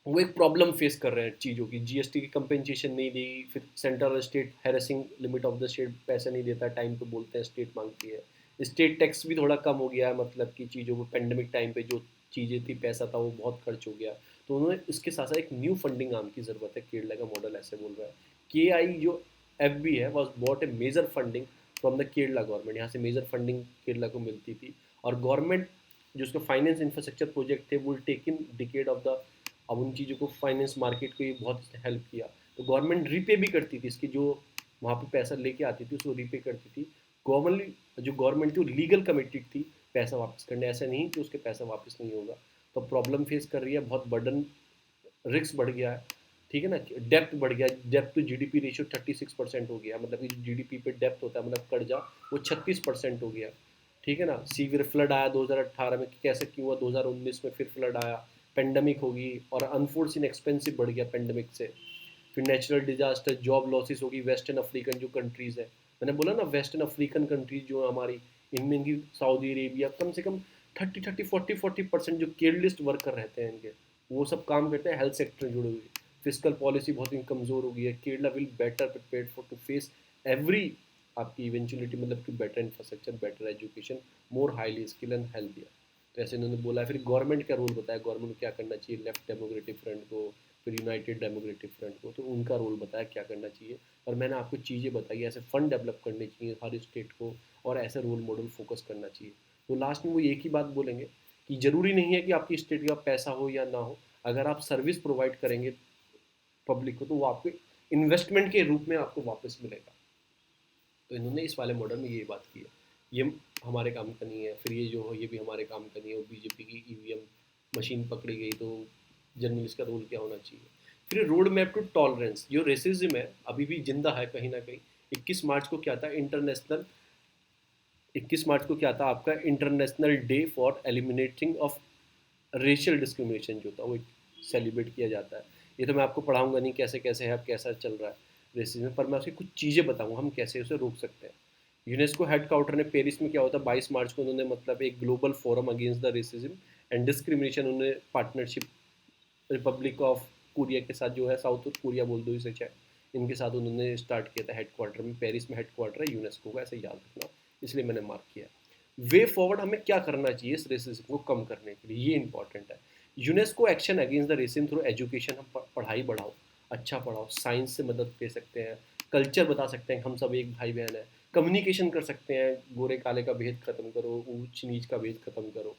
A: वो एक प्रॉब्लम फेस कर रहे हैं चीज़ों की। जीएसटी की कंपेंसेशन नहीं दी, फिर सेंट्रल और state harassing limit of the state, पैसा नहीं देता टाइम पे, बोलते हैं स्टेट मांगती है। स्टेट टैक्स भी थोड़ा कम हो गया है, मतलब कि चीज़ों को पेंडेमिक टाइम पे जो चीज़ें थी, पैसा था वो बहुत खर्च हो गया। तो उन्होंने इसके साथ साथ एक न्यू फंडिंग आर्म की ज़रूरत है, केरला का मॉडल ऐसे बोल रहा है। के आई जो एफ बी है, was bought a major funding from the Kerala government, यहाँ से मेजर फंडिंग केरला को मिलती थी। और गवर्नमेंट जो उसका फाइनेंस इंफ्रास्ट्रक्चर प्रोजेक्ट थे, वो take in decade of the, अब उन चीज़ों को फाइनेंस मार्केट को ये बहुत हेल्प किया। तो गवर्नमेंट रीपे भी करती थी इसकी, जो वहाँ पे पैसा लेके आती थी उसको रीपे करती थी। गवर्नमेंट जो गवर्नमेंट थी वो लीगल कमिटेड थी पैसा वापस करने, ऐसा नहीं कि उसके पैसा वापस नहीं होगा। तो प्रॉब्लम फेस कर रही है, बहुत बर्डन, रिस्क बढ़ गया है, ठीक है ना। डेप्थ बढ़ गया, डेप्थ टू जीडीपी रेशियो 36% हो गया, मतलब कि जीडीपी पे डेप्थ होता है, मतलब कर्जा, वो 36% हो गया, ठीक है ना। सीवियर फ्लड आया 2018 में, कैसे क्यों हुआ, 2019 में फिर फ्लड आया, पेंडेमिक होगी, और अनफोर्सिन एक्सपेंसिव बढ़ गया पेंडेमिक से। फिर नेचुरल डिजास्टर, जॉब लॉसेस होगी। वेस्टर्न अफ्रीकन जो कंट्रीज़ है, मैंने बोला ना वेस्टर्न अफ्रीकन कंट्रीज जो हमारी, इनमें इनकी सऊदी अरेबिया, कम से कम 30-40% जो केयरलिस्ट वर्कर रहते हैं इनके, वो सब काम करते हैं हेल्थ सेक्टर में जुड़े हुए। फिजिकल पॉलिसी बहुत ही कमज़ोर हो गई है। Kerala will better prepare for to face every आपकी इवेंचुअलिटी, मतलब कि better infrastructure, better education, more highly skill and healthier. तो ऐसे इन्होंने बोला है। फिर गवर्नमेंट का रोल बताया, गवर्नमेंट को क्या करना चाहिए, लेफ्ट डेमोक्रेटिक फ्रंट को, फिर यूनाइटेड डेमोक्रेटिक फ्रंट को, तो उनका रोल बताया क्या करना चाहिए। और मैंने आपको चीज़ें बताई, ऐसे फंड डेवलप करने चाहिए हर स्टेट को, और ऐसे रोल मॉडल फोकस करना चाहिए। तो लास्ट में वो एक ही बात बोलेंगे कि ज़रूरी नहीं है कि आपकी स्टेट का पैसा हो या ना हो, अगर आप सर्विस प्रोवाइड करेंगे पब्लिक को, तो वो आपको इन्वेस्टमेंट के रूप में आपको वापस मिलेगा। तो इन्होंने इस वाले मॉडल में ये बात की है। ये हमारे काम का नहीं है, फिर ये जो हो ये भी हमारे काम का नहीं है। बीजेपी की ईवीएम मशीन पकड़ी गई, तो जर्नलिस्ट का रोल क्या होना चाहिए। फिर रोड मैप टू टॉलरेंस, जो रेसिज्म है अभी भी जिंदा है कहीं ना कहीं। 21 मार्च को क्या था, 21 मार्च को क्या था आपका international day for eliminating of racial discrimination, जो था वो सेलिब्रेट किया जाता है। ये तो मैं आपको पढ़ाऊंगा नहीं कैसे कैसे है, अब कैसा चल रहा है रेसिज्म, पर मैं उसकी कुछ चीज़ें बताऊंगा हम कैसे उसे रोक सकते हैं। यूनेस्को हेड क्वार्टर ने पेरिस में क्या होता है, 22 मार्च को उन्होंने मतलब एक global forum against the racism and discrimination उन्होंने पार्टनरशिप रिपब्लिक ऑफ कोरिया के साथ जो है, साउथ कोरिया बोल दो इसे चाहे, इनके साथ उन्होंने स्टार्ट किया था हेडक्वार्टर में, पेरिस में हेडक्वार्टर है यूनेस्को का, ऐसे याद रखना, इसलिए मैंने मार्क किया। वे फॉरवर्ड हमें क्या करना चाहिए इस रेसिज्म को कम करने के लिए, ये इंपॉर्टेंट है। UNESCO action against the racism through education, हम पढ़ाई बढ़ाओ, अच्छा पढ़ाओ, साइंस से मदद दे सकते हैं, कल्चर बता सकते हैं हम सब एक भाई बहन है, कम्युनिकेशन कर सकते हैं, गोरे काले का भेद खत्म करो, ऊंच नीच का भेद खत्म करो,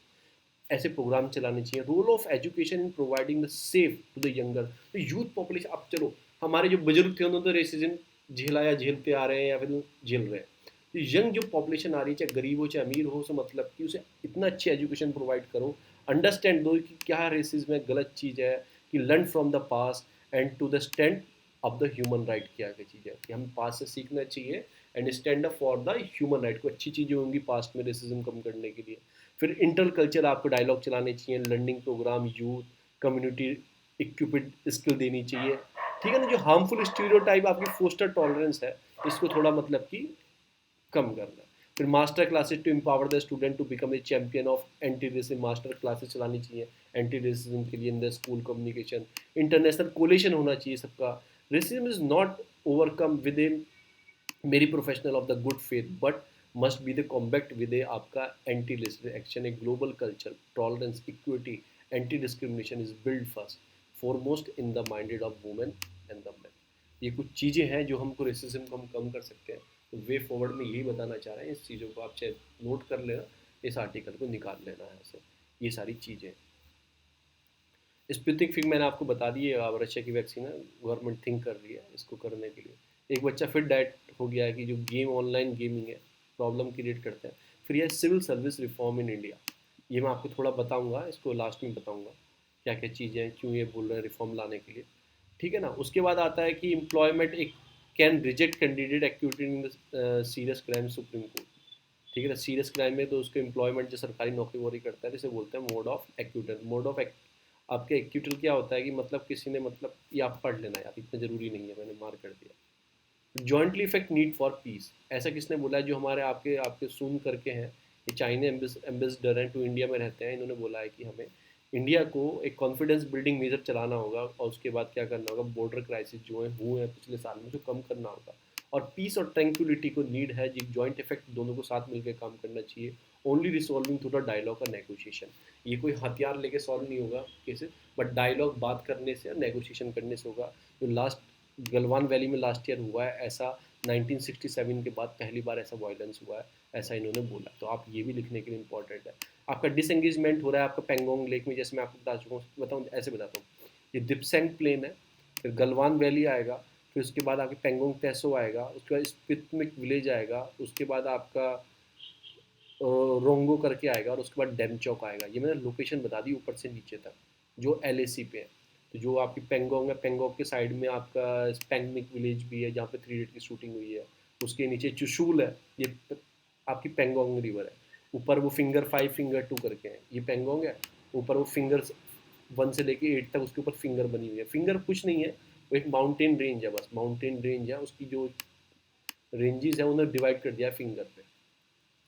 A: ऐसे प्रोग्राम चलाने चाहिए। Role of education in providing the safe to the younger, तो यूथ पॉपुलेशन। अब चलो हमारे जो बुजुर्ग थे उन्होंने तो रेसिज्म झेला या झेलते आ रहे हैं या फिर झेल रहे हैं, तो यंग जो पॉपुलेशन आ रही है, चाहे गरीब हो चाहे अमीर हो, से मतलब कि उसे इतना अच्छी एजुकेशन प्रोवाइड करो, अंडरस्टैंड दो कि क्या रेसिज्म है, गलत चीज़ है, कि learn from the past and to the stand of the human right, क्या क्या चीज़ है कि हम पास्ट से सीखना चाहिए and stand up for the human right, को अच्छी चीज़ें होंगी पास्ट में रेसिज्म कम करने के लिए। फिर इंटर कल्चर आपको डायलॉग चलाने चाहिए, learning program, youth community equipped skill देनी चाहिए, ठीक है ना। जो हार्मफुल स्टीरियोटाइप आपकी फोस्टर टॉलरेंस है, इसको थोड़ा मतलब कि कम करना है। फिर master classes to empower the student to become a champion of anti racism, master classes चलानी चाहिए एंटी रेसिज्म के लिए in the school communication, international coalition होना चाहिए सबका। Racism is not overcome with a mere professional of the good faith, but must be the combat with a आपका anti racism action, a global culture, tolerance, equity, anti discrimination is build first foremost in the minded of women and the man. ये कुछ चीज़ें हैं जो हमको रेसिज्म को हम कम कर सकते हैं। तो वे फॉरवर्ड में यही बताना चाह रहे हैं, इस चीज़ों को आप चाहे नोट कर लेना, इस आर्टिकल को निकाल लेना है ऐसे, ये सारी चीज़ें। स्पुतनिक फिंग मैंने आपको बता दी है, अब रशिया की वैक्सीन है, गवर्नमेंट थिंक कर रही है इसको करने के लिए। एक बच्चा फिर डाइट हो गया है कि जो गेम, ऑनलाइन गेमिंग है, प्रॉब्लम क्रिएट करते हैं। फिर यह civil service reform in India, ये मैं आपको थोड़ा बताऊंगा, इसको लास्ट में बताऊंगा क्या क्या चीज़ें हैं, क्यों ये बोल रहे हैं रिफॉर्म लाने के लिए, ठीक है ना। उसके बाद आता है कि एम्प्लॉयमेंट एक can reject candidate acquitted in serious crime supreme court, ठीक है ना। सीरियस क्राइम में तो उसको एम्प्लॉयमेंट जो सरकारी नौकरी वोकरी करता है, जिसे बोलते हैं mode of acquittal. Mode of आपके एक्यूटल क्या होता है कि मतलब किसी ने, मतलब ये आप पढ़ लेना यार, इतना जरूरी नहीं है, मैंने मार कर दिया। Jointly effect need for piece, ऐसा किसने बोला है, जो हमारे आपके आपके सुन करके हैं, ये चाइना एम्बेसडर हैं टू इंडिया में रहते हैं, इन्होंने बोला है कि हमें इंडिया को एक कॉन्फिडेंस बिल्डिंग मेजर चलाना होगा, और उसके बाद क्या करना होगा, बॉर्डर क्राइसिस जो है हुए हैं पिछले साल में, जो कम करना होगा, और पीस और ट्रैंक्विलिटी को नीड है जी, जॉइंट इफेक्ट दोनों को साथ मिलकर काम करना चाहिए। Only resolving through the dialogue और नेगोशिएशन, ये कोई हथियार लेके सॉल्व नहीं होगा केसेस, बट डायलॉग, बात करने से और नेगोशिएशन करने से होगा। जो लास्ट गलवान वैली में लास्ट ईयर हुआ है ऐसा, 1967 के बाद पहली बार ऐसा वायलेंस हुआ है, ऐसा इन्होंने बोला। तो आप ये भी लिखने के लिए इंपॉर्टेंट है। आपका डिसएंगेजमेंट हो रहा है आपका पेंगोंग लेक में, जैसे मैं आपको बता चुका हूँ, बताऊँ ऐसे बताता हूँ, ये दिपसेंग प्लेन है, फिर गलवान वैली आएगा, फिर उसके बाद आपके पेंगोंग तहसो आएगा, उसके बाद स्पितमिक विलेज आएगा, उसके बाद आपका रोंगो करके आएगा, और उसके बाद डेमचौक आएगा। ये मैंने लोकेशन बता दी ऊपर से नीचे तक, जो एलएसी पे है। तो जो आपकी पेंगोंग है, पेंगोंग के साइड में आपका स्पेंगमिक विलेज भी है, जहाँ पे 3 इडियट की शूटिंग हुई है। उसके नीचे चुशूल है, ये आपकी पेंगोंग रिवर है। ऊपर वो फिंगर 5 फिंगर 2 करके है, ये पेंगोंग है। ऊपर वो फिंगर 1 से लेके 8 तक उसके ऊपर फिंगर बनी हुई है। फिंगर कुछ नहीं है, वो एक माउंटेन रेंज है, बस माउंटेन रेंज है, उसकी जो रेंजेस है उन्हें डिवाइड कर दिया है फिंगर पे।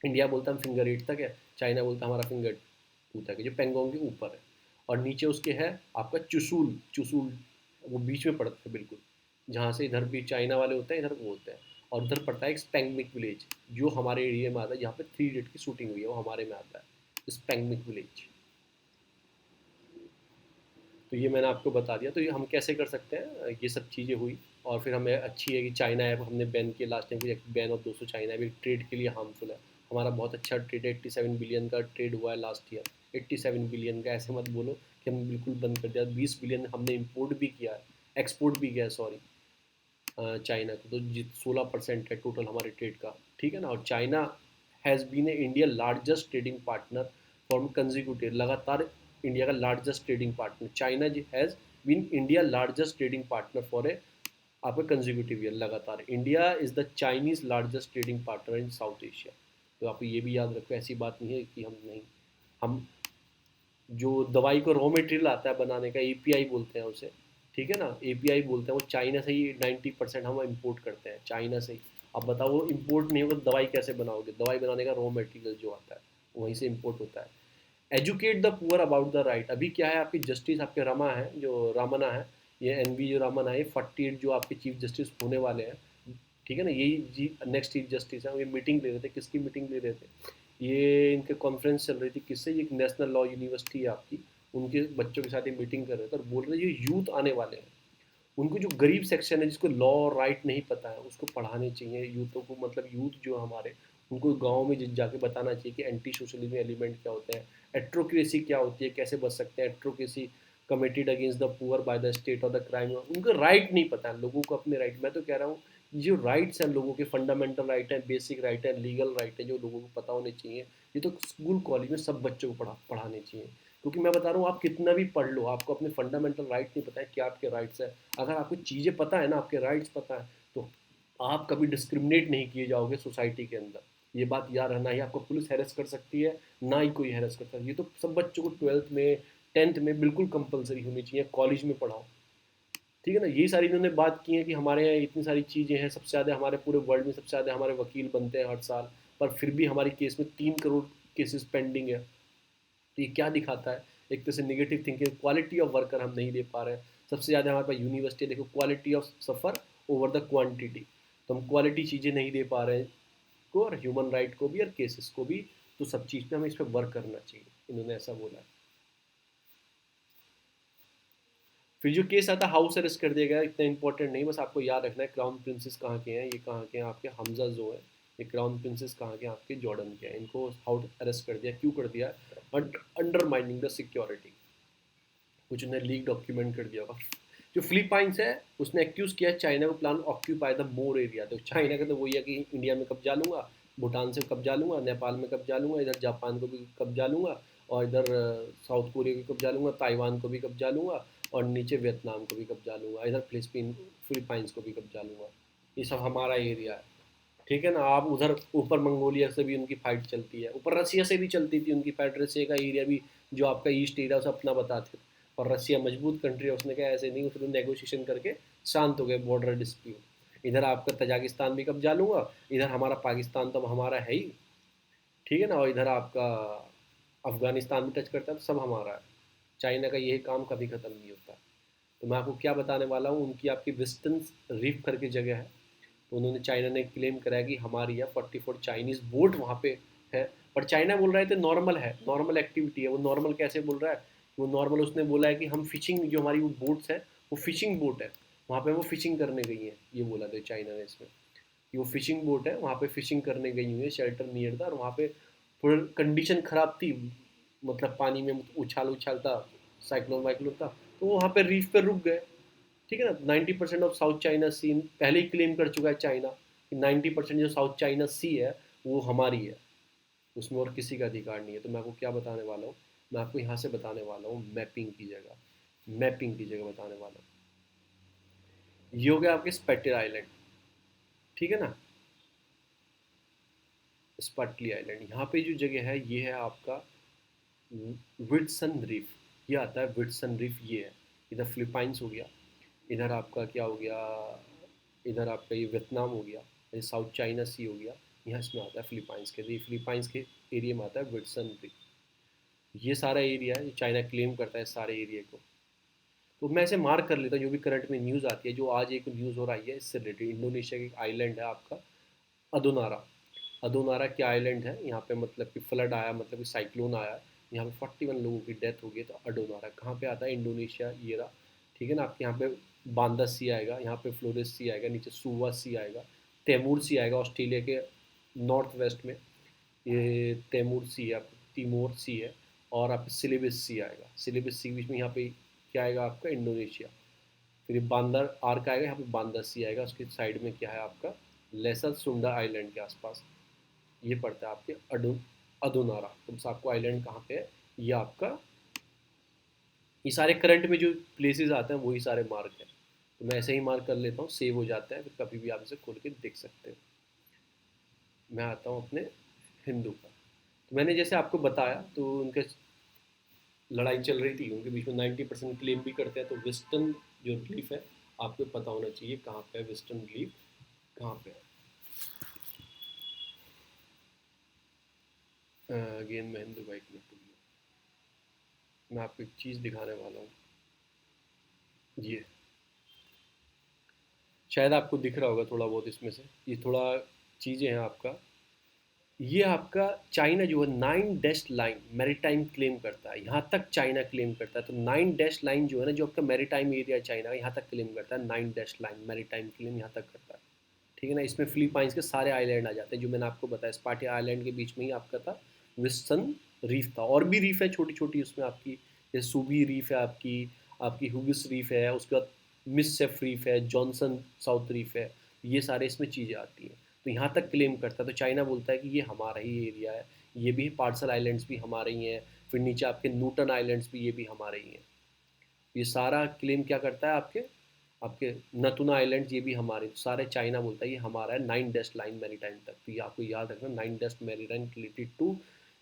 A: इंडिया बोलता है हम फिंगर 8 तक है, चाइना बोलता है हमारा फिंगर 2 तक है, जो पेंगोंग के ऊपर है। और नीचे उसके है आपका चुसूल, चुसूल वो बीच में पड़ता है बिल्कुल, जहाँ से इधर भी चाइना वाले होते हैं, इधर वो होते हैं। और उधर पड़ता है एक स्पेंगमिक विलेज, जो हमारे एरिया में आता है, जहाँ पे 3 इडियट की शूटिंग हुई है, वो हमारे में आता है स्पेंगमिक विलेज। तो ये मैंने आपको बता दिया। तो ये हम कैसे कर सकते हैं, ये सब चीज़ें हुई। और फिर हमें अच्छी है कि चाइना ऐप हमने बैन किया लास्ट टाइम, कि बैन ऑफ 200 चाइना भी ट्रेड के लिए हार्मफुल है। हमारा बहुत अच्छा ट्रेड है, 87 बिलियन का ट्रेड हुआ है लास्ट ईयर। 87 बिलियन का, ऐसे मत बोलो कि हम बिल्कुल बंद कर दिया। 20 बिलियन हमने इम्पोर्ट भी किया है, एक्सपोर्ट भी किया है, सॉरी, चाइना को। तो 16% है टोटल हमारे ट्रेड का, ठीक है ना। और China has been a India largest trading partner for consecutive, लगातार इंडिया का लार्जेस्ट ट्रेडिंग पार्टनर। चाइना जी has been India largest trading partner for a आपका कंजिक्यूटिव ईयर, लगातार। India is the Chinese largest trading partner in South Asia. तो आपको ये भी याद रखो, ऐसी बात नहीं है कि हम नहीं, हम जो दवाई को रॉ मटेरियल आता है बनाने का, एपीआई बोलते हैं उसे, ठीक है ना, एपीआई बोलते हैं, वो चाइना से ही 90% हम इंपोर्ट करते हैं, चाइना से ही। अब बताओ वो इंपोर्ट नहीं होगा तो दवाई कैसे बनाओगे, दवाई बनाने का रॉ मटेरियल जो आता है वहीं से इंपोर्ट होता है। Educate the poor about the right. अभी क्या है, आपकी जस्टिस आपके रमा है, जो रामना है, ये एनवी जो रामना है, 48 जो आपके चीफ जस्टिस होने वाले हैं, ठीक है ना, यही जी नेक्स्ट चीफ जस्टिस है। ये मीटिंग ले रहे थे, किसकी मीटिंग ले रहे थे, ये इनके कॉन्फ्रेंस चल रही थी, किससे, ये नेशनल लॉ यूनिवर्सिटी है आपकी, उनके बच्चों के साथ ये मीटिंग कर रहे थे और बोल रहे थे ये यूथ आने वाले हैं, उनको जो गरीब सेक्शन है जिसको लॉ और राइट नहीं पता है उसको पढ़ाने चाहिए यूथों को, मतलब यूथ जो हमारे, उनको गाँव में जाके बताना चाहिए कि एंटी सोशलिज्म एलिमेंट क्या होते हैं, एट्रोक्रेसी क्या होती है, कैसे बच सकते हैं, एट्रोक्रेसी committed against the poor by the state और द क्राइम, उनको राइट नहीं पता है लोगों को अपने राइट। मैं तो कह रहा हूँ जो राइट्स हैं लोगों के, फंडामेंटल राइट है, बेसिक राइट है, लीगल राइट है, जो लोगों को पता होने चाहिए, ये तो स्कूल कॉलेज में सब बच्चों को पढ़ाने चाहिए। क्योंकि मैं बता रहा हूँ, आप कितना भी पढ़ लो, आपको अपने फंडामेंटल राइट नहीं पता है क्या आपके राइट्स है। अगर आपको चीज़ें पता है ना, आपके राइट्स पता है, तो आप कभी डिस्क्रिमिनेट नहीं किए जाओगे सोसाइटी के अंदर। ये बात याद रखना, ही आपको पुलिस हैरेस कर सकती है, ना ही कोई हैरेस कर सकता है। ये तो सब बच्चों को 12th में 10th में बिल्कुल कंपलसरी होनी चाहिए, कॉलेज में पढ़ाओ, ठीक है ना। यही सारी इन्होंने बात की है कि हमारे यहाँ इतनी सारी चीज़ें हैं, सबसे ज़्यादा हमारे पूरे वर्ल्ड में सबसे ज़्यादा हमारे वकील बनते हैं हर साल, पर फिर भी हमारी केस में 3 करोड़ केसेस पेंडिंग है। तो ये क्या दिखाता है, एक तरह से negative thinking, quality of worker हम नहीं दे पा रहे हैं। सबसे ज़्यादा हमारे पास यूनिवर्सिटी, देखो quality of suffer over the quantity, तो हम क्वालिटी चीज़ें नहीं दे पा रहे हैं को, और ह्यूमन राइट को भी और केसेस को भी। तो सब चीज़ पे हमें इस पर वर्क करना चाहिए, इन्होंने ऐसा बोला है। फिर जो केस आता है हाउस अरेस्ट कर दिया गया, इतना इंपॉर्टेंट नहीं, बस आपको याद रखना है क्राउन प्रिंसेस कहाँ के हैं, ये कहाँ के हैं आपके, हमजा जो है, ये क्राउन प्रिंसेस कहाँ के हैं आपके, जॉर्डन के हैं। इनको हाउस अरेस्ट कर दिया, क्यों कर दिया, अंडरमाइनिंग द सिक्योरिटी, कुछ उन्हें लीक डॉक्यूमेंट कर दिया होगा। जो फिलीपाइंस है, उसने एक्यूज किया चाइना को plan occupy the more area. तो चाइना का तो वही है कि इंडिया में कब्जा लूंगा, भूटान से कब्जा लूंगा, नेपाल में कब्जा लूंगा, इधर जापान को भी कब्जा लूंगा, और इधर साउथ कोरिया को कब्जा लूंगा, ताइवान को भी कब्जा लूंगा, और नीचे वियतनाम को भी कब्जा लूंगा, इधर फिलीपाइंस को भी कब्जा लूंगा। ये सब हमारा एरिया है, ठीक है ना। आप उधर ऊपर मंगोलिया से भी उनकी फाइट चलती है, ऊपर रसिया से भी चलती थी उनकी फाइट, रसिया का एरिया भी जो आपका ईस्ट एरिया उसे अपना बताते थे, और रसिया मजबूत कंट्री है, उसने क्या ऐसे नहीं, उसने नेगोशिएशन करके शांत हो गए बॉर्डर डिस्प्यूट। इधर आपका तजाकिस्तान भी कब्जा लूंगा, इधर हमारा पाकिस्तान तो हमारा है ही, ठीक है ना, और इधर आपका अफगानिस्तान भी टच करता है, तो सब हमारा है। चाइना का यही काम कभी ख़त्म नहीं होता। तो मैं आपको क्या बताने वाला हूँ, उनकी आपकी वेस्टर्न रीफ करके जगह है, तो उन्होंने, चाइना ने क्लेम करा है कि हमारी यहाँ 44 चाइनीज़ बोट वहाँ पे है। पर चाइना बोल रहा है तो नॉर्मल है, नॉर्मल एक्टिविटी है। वो नॉर्मल कैसे बोल रहा है, वो नॉर्मल उसने बोला है कि हम फिशिंग, जो हमारी वो बोट्स हैं वो फिशिंग बोट है, वहाँ पे वो फिशिंग करने गई हैं, ये बोला था चाइना ने इसमें, कि वो फिशिंग बोट है, वहाँ पे फिशिंग करने गई हुई है, शेल्टर नियर था, और वहाँ पे थोड़ा कंडीशन ख़राब थी, मतलब पानी में उछाल उछाल था, साइक्लोन वाइक्लोन था, तो वो वहाँ पे रीफ पे रुक गए, ठीक है ना। 90% ऑफ साउथ चाइना सी पहले ही क्लेम कर चुका है चाइना कि 90% जो साउथ चाइना सी है वो हमारी है, उसमें और किसी का अधिकार नहीं है। तो मैं आपको क्या बताने वाला हूँ, मैं आपको यहाँ से बताने वाला हूँ मैपिंग की जगह, मैपिंग की जगह बताने वाला हूँ। ये हो गया आपके स्पेटर आइलैंड, ठीक है ना, स्पटली आइलैंड। यहाँ पे जो जगह है ये है आपका विट्सन रीफ, ये आता है विट्सन रीफ, ये है। इधर फिलीपाइंस हो गया, इधर आपका क्या हो गया, इधर आपका ये वियतनाम हो गया, ये साउथ चाइना सी हो गया, यहाँ इसमें आता है फिलीपाइंस के, ये फिलीपाइंस के एरिया में आता है विल्सन रीफ। ये सारा एरिया है, चाइना क्लेम करता है सारे एरिया को। तो मैं ऐसे मार्क कर लेता हूँ जो भी करंट में न्यूज़ आती है, जो आज एक न्यूज़ हो रही है इससे रिलेटेड, इंडोनेशिया का एक आइलैंड है आपका अदोनारा। अदोनारा क्या आइलैंड है, यहाँ पे मतलब कि फ्लड आया, मतलब कि साइक्लोन आया, यहाँ पे 41 लोगों की डेथ हो गई। तो अडोनारा कहाँ पे आता है, इंडोनेशिया ये रहा, ठीक है ना। आपके यहाँ पे बांदा सी आएगा, यहाँ पे फ्लोरेस सी आएगा, नीचे सुवा सी आएगा, तैमूर सी आएगा ऑस्ट्रेलिया के नॉर्थ वेस्ट में, ये तैमूर सी है, तिमोर सी है, और आप सिलेबस सी आएगा, सिलेबस सी के बीच में यहाँ पे क्या आएगा आपका इंडोनेशिया। फिर बांदर आर्क आएगा, यहाँ पे बांदा सी आएगा, उसके साइड में क्या है आपका लेसर सुंडा आइलैंड के आसपास ये पड़ता है आपके अदोनारा। तो बस आपको आइलैंड कहाँ पे है ये आपका, ये सारे करंट में जो प्लेसेस आते हैं वही सारे मार्क हैं। तो मैं ऐसे ही मार्क कर लेता हूँ, सेव हो जाता है, फिर कभी भी आप इसे खोल के देख सकते हो। मैं आता हूँ अपने हिंदू का, तो मैंने जैसे आपको बताया, तो उनके लड़ाई चल रही थी, उनके बीच में 90% क्लेम भी करते हैं। तो वेस्टर्न जो रिलीफ है आपको पता होना चाहिए कहाँ पे है, वेस्टर्न रिलीफ कहाँ पे है। अगेन मैं हिंदू बाइक में भूल गया। मैं आपको एक चीज़ दिखाने वाला हूँ। ये शायद आपको दिख रहा होगा थोड़ा बहुत इसमें से, ये थोड़ा चीज़ें हैं आपका। ये आपका चाइना जो है 9 डैश लाइन मैरीटाइम क्लेम करता है, यहाँ तक चाइना क्लेम करता है। तो 9 डैश लाइन जो है ना, जो आपका मैरीटाइम एरिया है चाइना का, यहाँ तक क्लेम करता है। 9 डैश लाइन मैरीटाइम क्लेम यहाँ तक करता है, ठीक है ना। इसमें फिलीपाइंस के सारे आइलैंड आ जाते हैं, जो मैंने आपको बताया। स्पाटी आइलैंड के बीच में ही आपका था विल्सन रीफ था, और भी रीफ है छोटी छोटी उसमें आपकी, जैसे सूबी रीफ है आपकी, आपकी हुगिस रीफ है, उसके बाद मिससेफ रीफ है, जॉनसन साउथ रीफ है। ये सारे इसमें चीज़ें आती हैं। तो यहाँ तक क्लेम करता है। तो चाइना बोलता है कि ये हमारा ही एरिया है, ये भी पार्सल आइलैंड्स भी हमारे ही हैं, फिर नीचे आपके न्यूटन आइलैंड्स भी ये भी हमारे ही हैं। ये सारा क्लेम क्या करता है आपके, आपके नतुना आइलैंड ये भी हमारे, सारे चाइना बोलता है ये हमारा है। 9 डैश लाइन मैरीटाइम तक। तो ये आपको याद रखना, 9 डैश मैरीटाइम रिलेटेड टू,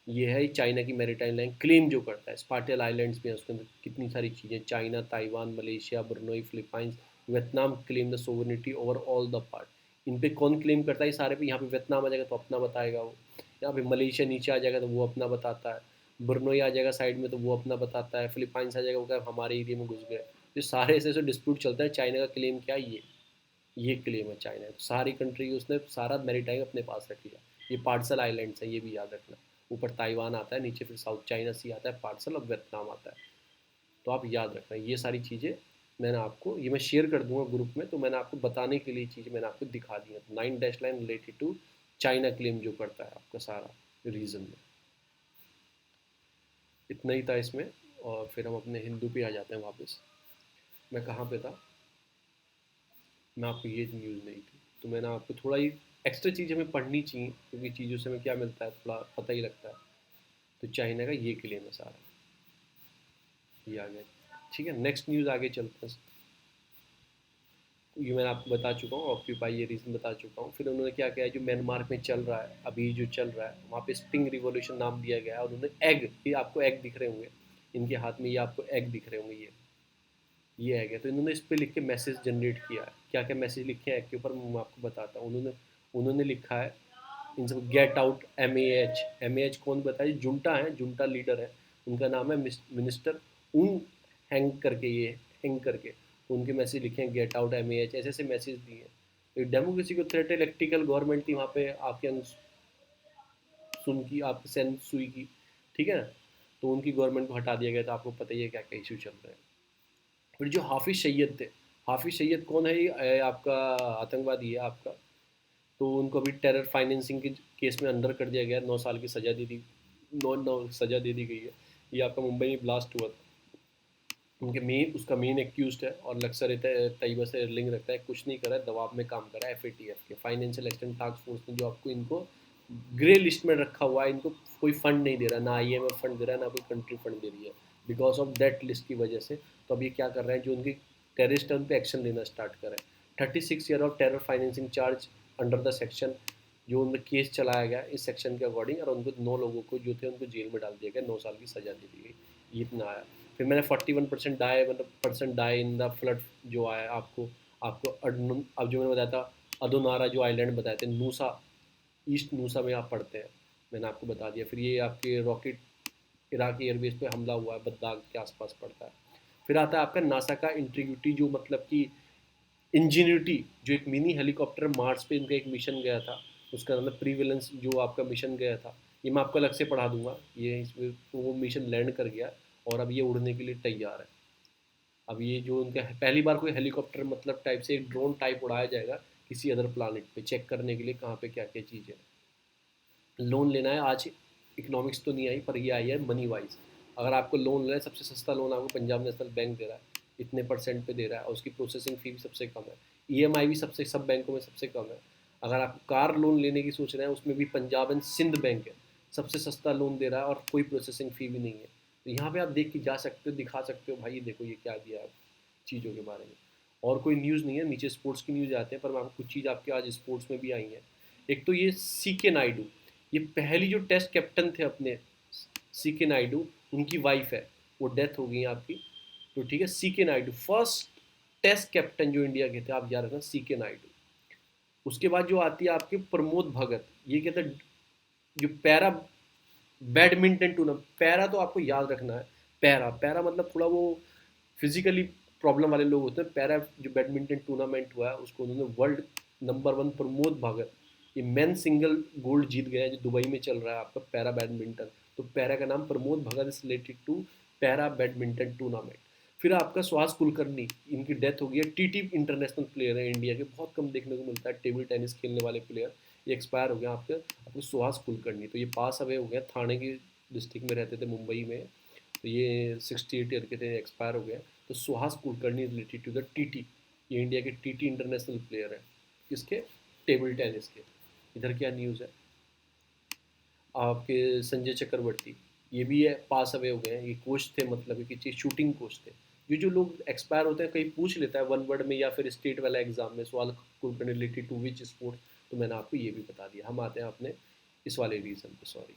A: ये है चाइना की मैरीटाइम लाइन क्लेम जो करता है। स्पार्टल आइलैंड्स भी हैं उसके अंदर, कितनी सारी चीज़ें, China, Taiwan, Malaysia, Brunei, Philippines, Vietnam claim the sovereignty over all the part. इन पे कौन क्लेम करता है ये सारे पे, यहाँ पे वियतनाम आ जाएगा तो अपना बताएगा वो, यहाँ पे मलेशिया नीचे आ जाएगा तो वो अपना बताता है, ब्रुनई आ जाएगा साइड में तो वो अपना बताता है, फिलीपाइंस आ जाएगा वो क्या हमारे एरिया में घुस गए। जो सारे ऐसे ऐसे डिस्प्यूट चलता है, चाइना का क्लेम क्या है, ये क्लेम है चाइना। तो सारी कंट्री उसने सारा मैरीटाइम अपने पास रख लिया। ये पार्सल आइलैंड्स है, ये भी याद रखना। ऊपर ताइवान आता है, नीचे फिर साउथ चाइना सी आता है पार्सल, और वियतनाम आता है। तो आप याद रखना ये सारी चीज़ें। मैंने आपको ये मैं शेयर कर दूंगा ग्रुप में, तो मैंने आपको बताने के लिए चीज़ें मैंने आपको दिखा दी है। 9 dash line related to China claim जो करता है आपका सारा रीज़न में, इतना ही था इसमें। और फिर हम अपने हिंदू पे आ जाते हैं वापस। मैं कहाँ पे था, मैं आपको ये न्यूज़ नहीं थी, तो मैंने आपको थोड़ा ही एक्स्ट्रा चीज़ हमें पढ़नी चाहिए, क्योंकि चीज़ों से हमें क्या मिलता है थोड़ा पता ही लगता है। तो चाइना का ये क्लेम है सारा, ये आ गया। ठीक है, नेक्स्ट न्यूज़ आगे चलते हैं। ये मैंने आपको बता चुका हूँ, ऑक्यूपाई ये रीज़न बता चुका हूँ। फिर उन्होंने क्या किया है, जो म्यांमार में चल रहा है अभी, जो चल रहा है वहाँ पे स्प्रिंग रिवॉल्यूशन नाम दिया गया है। और उन्होंने एग, ये आपको एग दिख रहे होंगे इनके हाथ में, ये आपको एग दिख रहे होंगे, ये है क्या। तो इन्होंने इस पे लिख के मैसेज जनरेट किया है। क्या क्या मैसेज लिखे हैं एग के ऊपर, मैं आपको बताता हूँ। उन्होंने उन्होंने लिखा है इन सब, get out M A H कौन बताइए, जुंटा है, जुंटा लीडर है, उनका नाम है मिनिस्टर उन हैंग करके, ये हैंग करके। तो उनके मैसेज लिखे हैं get out M A H, ऐसे ऐसे मैसेज दिए हैं। तो डेमोक्रेसी को थ्रेट, इलेक्ट्रिकल गवर्नमेंट थी वहाँ पे आपके सुन की, आपके सेन सुई की, ठीक है ना। तो उनकी गवर्नमेंट को हटा दिया गया। तो आपको पता ही है क्या क्या इशू चल रहे हैं। फिर जो हाफिज सैयद थे, हाफिज सैयद कौन है, ये आपका आतंकवादी है आपका। तो उनको अभी टेरर फाइनेंसिंग के केस में अंडर कर दिया गया, 9 साल की सज़ा दे दी, 9 सज़ा दे दी गई है। ये आपका मुंबई में ब्लास्ट हुआ था। उनके मेन, उसका मेन एक्यूज्ड है, और लश्कर तैयबा से लिंक रखता है। कुछ नहीं करा है, दबाव में काम करा है FATF के फाइनेंशियल एक्सटेंट टास्क फोर्स ने, जो आपको इनको ग्रे लिस्ट में रखा हुआ है। इनको कोई फंड नहीं दे रहा, ना IMF फंड दे रहा है, ना कोई कंट्री फंड दे रही है, बिकॉज ऑफ दैट लिस्ट की वजह से। तो अब ये क्या कर रहे हैं, जो उनके टेररिस्ट है उन पर एक्शन लेना स्टार्ट करें। 36 year of terror financing charge under the section, जो उनमें केस चलाया गया इस सेक्शन के अकॉर्डिंग, और उनको 9 लोगों को जो थे उनको जेल में डाल दिया गया, 9 साल की सज़ा दे दी गई। ये इतना आया। फिर मैंने 41% डाई, मतलब percent die in the flood जो आया आपको, अब जो मैंने बताया था अदोनारा, जो आइलैंड बताए थे, नूसा, ईस्ट नूसा में आप पढ़ते हैं, मैंने आपको बता दिया। फिर ये आपके रॉकेट इराक एयरबेस पे हमला हुआ है, बगदाद के आसपास पड़ता है। फिर आता है आपका नासा का इंटीग्रिटी, जो मतलब कि इंजीनियरिटी, जो एक मिनी हेलीकॉप्टर मार्स पे इनका एक मिशन गया था, उसका मतलब प्रीवेलेंस जो आपका मिशन गया था, ये मैं आपको अलग से पढ़ा दूंगा। ये इसमें तो वो मिशन लैंड कर गया, और अब ये उड़ने के लिए तैयार है। अब ये जो उनका पहली बार कोई हेलीकॉप्टर मतलब टाइप से एक ड्रोन टाइप उड़ाया जाएगा किसी अदर प्लानट पे, चेक करने के लिए कहाँ पे क्या क्या चीज़ है। लोन लेना है आज, इकोनॉमिक्स तो नहीं आई पर ये आई है मनी वाइज। अगर आपको लोन लेना है, सबसे सस्ता लोन आपको पंजाब नेशनल बैंक दे रहा है, इतने परसेंट पे दे रहा है, और उसकी प्रोसेसिंग फ़ी भी सबसे कम है। EMI भी सबसे, सब बैंकों में सबसे कम है। अगर आप कार लोन लेने की सोच रहे हैं, उसमें भी पंजाब एंड सिंध बैंक है, सबसे सस्ता लोन दे रहा है, और कोई प्रोसेसिंग फ़ी भी नहीं है। तो यहाँ पे आप देख के जा सकते हो, दिखा सकते हो भाई देखो ये क्या दिया है चीज़ों के बारे में। और कोई न्यूज़ नहीं है, नीचे स्पोर्ट्स की न्यूज़ आते हैं, पर मैं आपको कुछ चीज़ आपके आज स्पोर्ट्स में भी आई है। एक तो ये CK नायडू, ये पहली जो टेस्ट कैप्टन थे अपने, CK नायडू, उनकी वाइफ है, वो डेथ हो गई है आपकी। तो ठीक है, CK Naidu first test captain जो इंडिया के थे, आप याद रखना CK नायडू। उसके बाद जो आती है आपके प्रमोद भगत, ये कहते हैं जो पैरा बैडमिंटन टूर्नामेंट, पैरा तो आपको याद रखना है, पैरा पैरा मतलब थोड़ा वो फिजिकली प्रॉब्लम वाले लोग होते हैं। पैरा जो बैडमिंटन टूर्नामेंट हुआ है उसको उन्होंने वर्ल्ड नंबर 1 प्रमोद भगत ये मेन सिंगल गोल्ड जीत गया है, जो दुबई में चल रहा है आपका पैरा बैडमिंटन। तो पैरा का नाम Pramod Bhagat is related to para badminton tournament. फिर आपका सुहास कुलकर्णी, इनकी डेथ हो गई है। टीटी इंटरनेशनल प्लेयर है इंडिया के, बहुत कम देखने को मिलता है टेबल टेनिस खेलने वाले प्लेयर। ये एक्सपायर हो गया आपके सुहास कुलकर्णी। तो ये पास अवे हो गया, थाने की डिस्ट्रिक्ट में रहते थे मुंबई में। तो ये 68 ईयर के थे, एक्सपायर हो गए। तो Suhas Kulkarni related to the TT, ये इंडिया के टीटी इंटरनेशनल प्लेयर है। किसके? टेबल टेनिस के। इधर क्या न्यूज़ है आपके? संजय चक्रवर्ती, ये भी है, पास अवे हो गए हैं। ये कोच थे, मतलब कि शूटिंग कोच थे। ये जो लोग एक्सपायर होते हैं, कहीं पूछ लेता है वन वर्ड में या फिर स्टेट वाला एग्जाम में सवाल Kulkarni related to which sports, तो मैंने आपको ये भी बता दिया। हम आते हैं अपने इस वाले रीज़न पे, सॉरी।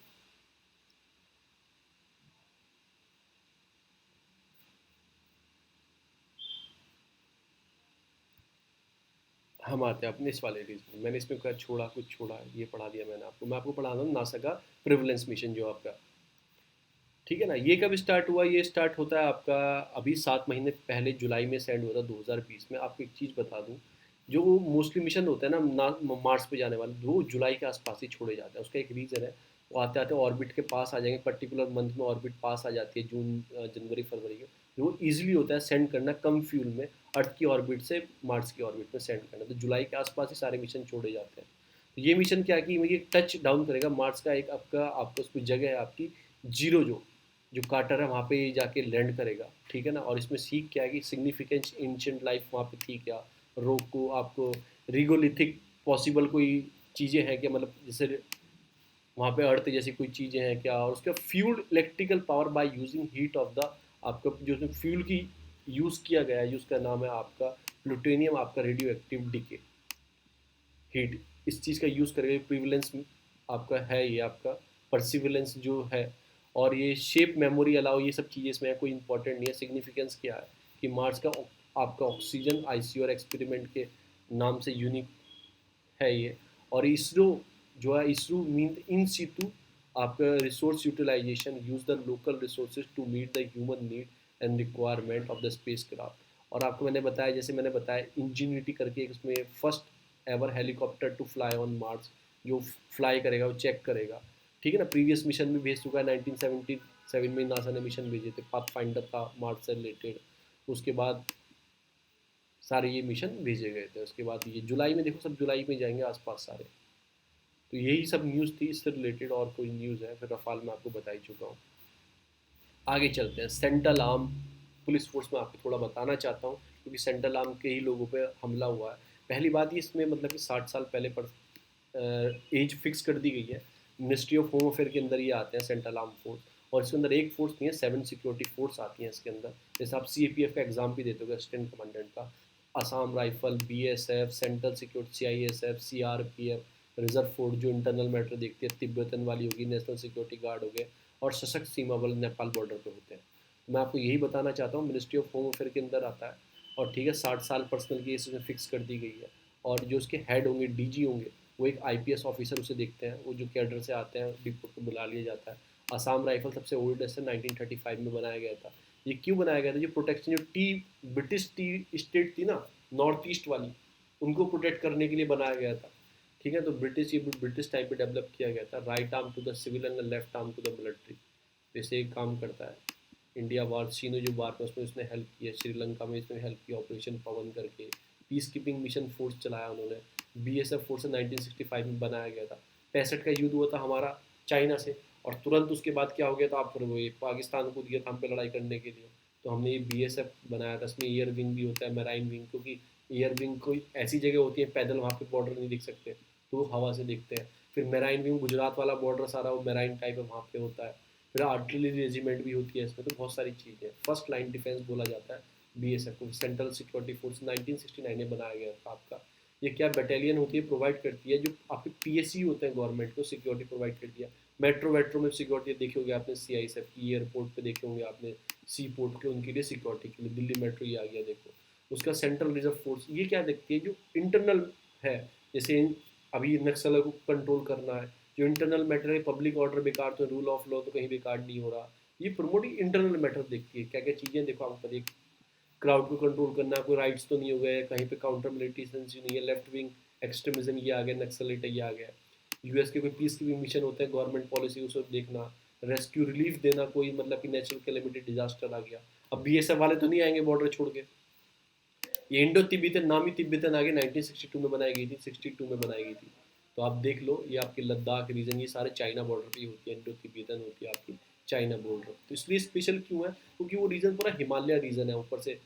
A: हम आते हैं अपने इस वाले रीजन। मैंने इसमें क्या छोड़ा, कुछ छोड़ा, ये पढ़ा दिया मैंने आपको। मैं आपको पढ़ा रहा हूँ नासा का प्रिवलेंस मिशन जो आपका, ठीक है ना। ये कब स्टार्ट हुआ? ये स्टार्ट होता है आपका अभी 7 महीने पहले, जुलाई में सेंड हुआ था 2020 में। आपको एक चीज़ बता दूँ, जो वो मोस्टली मिशन होता है ना मार्स पे जाने वाले, वो जुलाई के आसपास ही छोड़े जाते हैं। उसका एक रीज़न है, वो आते आते ऑर्बिट के पास आ जाएंगे, पर्टिकुलर मंथ में ऑर्बिट पास आ जाती है, जून जनवरी फरवरी के। जो वो ईजिली होता है सेंड करना कम फ्यूल में, अर्थ की ऑर्बिट से मार्स की ऑर्बिट में सेंड करना। तो जुलाई के आसपास ही सारे मिशन छोड़े जाते हैं। तो ये मिशन क्या है कि ये टच डाउन करेगा मार्स का, एक आपका आपका उस पर जगह है आपकी जीरो, जो कार्टर है वहाँ पे जाके लैंड करेगा, ठीक है ना। और इसमें सीख क्या है कि सिग्निफिकेंस एंशिएंट लाइफ वहाँ पे थी क्या, रोक को आपको रिगोलिथिक पॉसिबल कोई चीज़ें हैं क्या, मतलब जैसे वहाँ पे अर्थ जैसी कोई चीज़ें हैं क्या। और उसका fuelled electrical power by using heat of the, आपका जो उसमें फ्यूल की यूज़ किया गया है, जिसका नाम है आपका प्लूटोनियम, आपका रेडियो एक्टिव डीके हीट, इस चीज़ का यूज़ करके प्रिविलेंस आपका है, ये आपका परसिविलेंस जो है। और ये शेप मेमोरी अलाउ, ये सब चीज़ें इसमें कोई इंपॉर्टेंट नहीं है। सिग्निफिकेंस क्या है कि मार्स का आपका ऑक्सीजन आईसीआर एक्सपेरिमेंट के नाम से यूनिक है ये। और इसरो जो है, इसरो मीन इन सीटू आपका resource utilisation, use the local resources to meet the human need and requirement of the space craft. और आपको मैंने बताया, जैसे मैंने बताया इंजीनियरिटी करके एक उसमें first ever helicopter to fly on Mars, जो फ्लाई करेगा, वो चेक करेगा, ठीक है ना। प्रीवियस मिशन भी भेज चुका है, 1977 में नासा ने मिशन भेजे थे, पाथ फाइंडर था मार्स से रिलेटेड। उसके बाद सारे ये मिशन भेजे गए थे। उसके बाद ये जुलाई में देखो, सब जुलाई में जाएंगे आसपास सारे। तो यही सब न्यूज़ थी इससे रिलेटेड, और कोई न्यूज़ है फिर रफाल में आपको बता ही चुका हूँ। आगे चलते हैं। सेंट्रल आर्म पुलिस फोर्स में आपको थोड़ा बताना चाहता हूँ, क्योंकि सेंट्रल आर्म के ही लोगों पे हमला हुआ है। पहली बात, ये इसमें मतलब कि 60 साल पहले पर एज फिक्स कर दी गई है। मिनिस्ट्री ऑफ होम अफेयर के अंदर ये आते हैं सेंट्रल आर्म फोर्स। और इसके अंदर एक फोर्स नहीं है, 7 सिक्योरिटी फोर्स आती हैं इसके अंदर। जैसे आप CAPF का एग्जाम भी देते हो असिस्टेंट कमांडेंट का, Assam rifle, BSF, central security, CISF, CRPF, reserve force जो इंटरनल मैटर देखती है, तिब्बतन वाली होगी, नेशनल सिक्योरिटी गार्ड हो गए, और सशक्त सीमा बल नेपाल बॉर्डर पे होते हैं। तो मैं आपको यही बताना चाहता हूँ, मिनिस्ट्री ऑफ होम अफेयर के अंदर आता है। और ठीक है, 60 साल पर्सनल की इसमें फिक्स कर दी गई है। और जो उसके हेड होंगे, DG होंगे, वो एक IPS ऑफिसर उसे देखते हैं। वो जो कैडर से आते हैं, डिपो को बुला लिया जाता है। आसाम राइफल सबसे ओल्डेस्ट है, 1935 में बनाया गया था। ये क्यों बनाया गया था? जो प्रोटेक्शन, जो ब्रिटिश टी स्टेट थी ना, नॉर्थ ईस्ट वाली, उनको प्रोटेक्ट करने के लिए बनाया गया था, ठीक है। तो ब्रिटिश टाइम पे डेवलप किया गया था। Right arm to the civil and left arm to the military, जैसे एक काम करता है। इंडिया वार, चीनो जो वार में, उसमें उसने हेल्प किया। श्रीलंका में इसने हेल्प किया, ऑपरेशन पवन करके। पीस कीपिंग मिशन फोर्स चलाया उन्होंने। BSF फोर्स 1965 में बनाया गया था। 65 का युद्ध हुआ था हमारा चाइना से, और तुरंत उसके बाद क्या हो गया था, आप फिर वो पाकिस्तान को दिया था हम पे लड़ाई करने के लिए। तो हमने ये BSF बनाया था। इसमें एयर विंग भी होता है, मेराइन विंग, क्योंकि एयर विंग कोई ऐसी जगह होती है, पैदल वहाँ पे बॉर्डर नहीं दिख सकते, तो वो हवा से दिखते हैं। फिर मेराइन विंग, गुजरात वाला बॉर्डर सारा वो मेराइन टाइप है, वहाँ पे होता है। फिर आर्टिलरी रेजिमेंट भी होती है इसमें। तो बहुत सारी चीज़ें, फर्स्ट लाइन डिफेंस बोला जाता है BSF को। सेंट्रल सिक्योरिटी फोर्स 1969 में बनाया गया था आपका। ये क्या बटालियन होती है, प्रोवाइड करती है, जो आपके PSU होते हैं गवर्नमेंट को, सिक्योरिटी प्रोवाइड करती है। मेट्रो वेट्रो में सिक्योरिटी देखे होंगे आपने, CISF की। एयरपोर्ट पे देखे होंगे आपने, सी पोर्ट के, उनके लिए सिक्योरिटी के लिए। दिल्ली मेट्रो ये आ गया देखो। उसका सेंट्रल रिजर्व फोर्स ये क्या देखती है, जो इंटरनल है, जैसे अभी नक्सल को कंट्रोल करना है। जो इंटरनल मैटर है, पब्लिक ऑर्डर बेकार, तो रूल ऑफ लॉ तो कहीं बेकार नहीं हो रहा, ये प्रमोट इंटरनल मैटर देखती है, क्या क्या चीज़ें देखो आपको पता है, क्राउड को कंट्रोल करना, कोई राइट्स तो नहीं हो गए, कहीं पे काउंटर मिलिटेंसी नहीं है, लेफ्ट विंग एक्सट्रीमिज्म ये आ गया, नक्सलिट ये आ गया, यूएस के कोई पीस की भी मिशन होते हैं, गवर्नमेंट पॉलिसी उसे देखना, रेस्क्यू रिलीफ देना, कोई मतलब कि नेचुरल कैलेमिटी डिजास्टर आ गया, अब बीएसएफ वाले तो नहीं आएंगे बॉर्डर छोड़ के। ये इंडो तिब्बतन, नामी तिब्बतन आगे 1962 में बनाई गई थी, 62 में बनाई गई थी, तो आप देख लो, ये आपके लद्दाख रीजन ये सारे चाइना बॉर्डर पे ही होती है, इंडो तिब्बतन होती है आपकी चाइना बॉर्डर। तो इसलिए स्पेशल क्यों है, क्योंकि वो रीजन पूरा हिमालय रीजन है, ऊपर से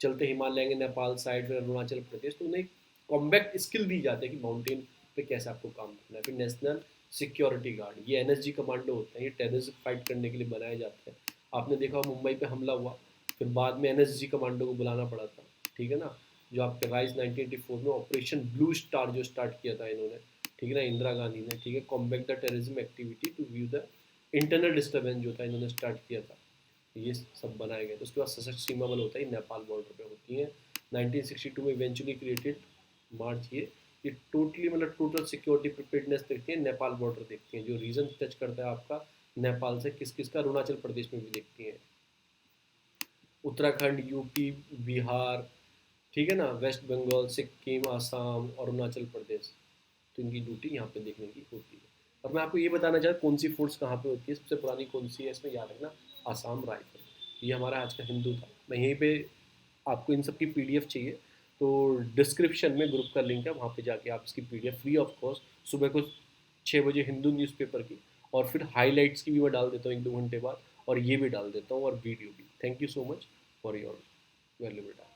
A: चलते हिमालय आएंगे, नेपाल साइड फिर अरुणाचल प्रदेश, तो उन्हें कॉम्बैक्ट स्किल दी जाती है कि माउंटेन पे कैसे आपको काम करना है। फिर नेशनल सिक्योरिटी गार्ड, ये एनएसजी कमांडो होते हैं, ये टेररिज्म फाइट करने के लिए बनाए जाते हैं। आपने देखा मुंबई पे हमला हुआ, फिर बाद में एनएसजी कमांडो को बुलाना पड़ा था, ठीक है ना, जो आपके राइज 1984 में ऑपरेशन ब्लू स्टार जो स्टार्ट किया था इन्होंने, ठीक है ना, इंदिरा गांधी ने, ठीक है, combat the terrorism activity to view the internal disturbance जो था इन्होंने स्टार्ट किया था, ये सब बनाए गए। तो उसके बाद सशस्त्र सीमा बल होता है, नेपाल बॉर्डर पे होती है, 1962 में इवेंचुअली क्रिएटेड मार्च, ये टोटली मतलब टोटल सिक्योरिटी प्रिपेयर्डनेस देखती है, नेपाल बॉर्डर देखती है, जो रीजन टच करता है आपका नेपाल से, किस किस का, अरुणाचल प्रदेश में भी देखती है, उत्तराखंड, यूपी, बिहार, ठीक है ना, वेस्ट बंगाल, सिक्किम, आसाम, अरुणाचल प्रदेश, तो इनकी ड्यूटी यहाँ पे देखने की होती है। और मैं आपको ये बताना चाहता कौन सी फोर्स कहाँ पे होती है, सबसे पुरानी कौन सी है इसमें याद रखना, आसाम राइफल, ये हमारा आज का हिंदू था। मैं यहीं पे आपको इन सब की पीडीएफ चाहिए तो डिस्क्रिप्शन में ग्रुप का लिंक है, वहाँ पे जाके आप इसकी पीडीएफ फ्री ऑफ कॉस्ट सुबह को 6 बजे हिंदू न्यूज़पेपर की, और फिर हाईलाइट्स की भी मैं डाल देता हूँ 1-2 घंटे बाद, और ये भी डाल देता हूँ, और वीडियो भी। Thank you so much for your valuable time.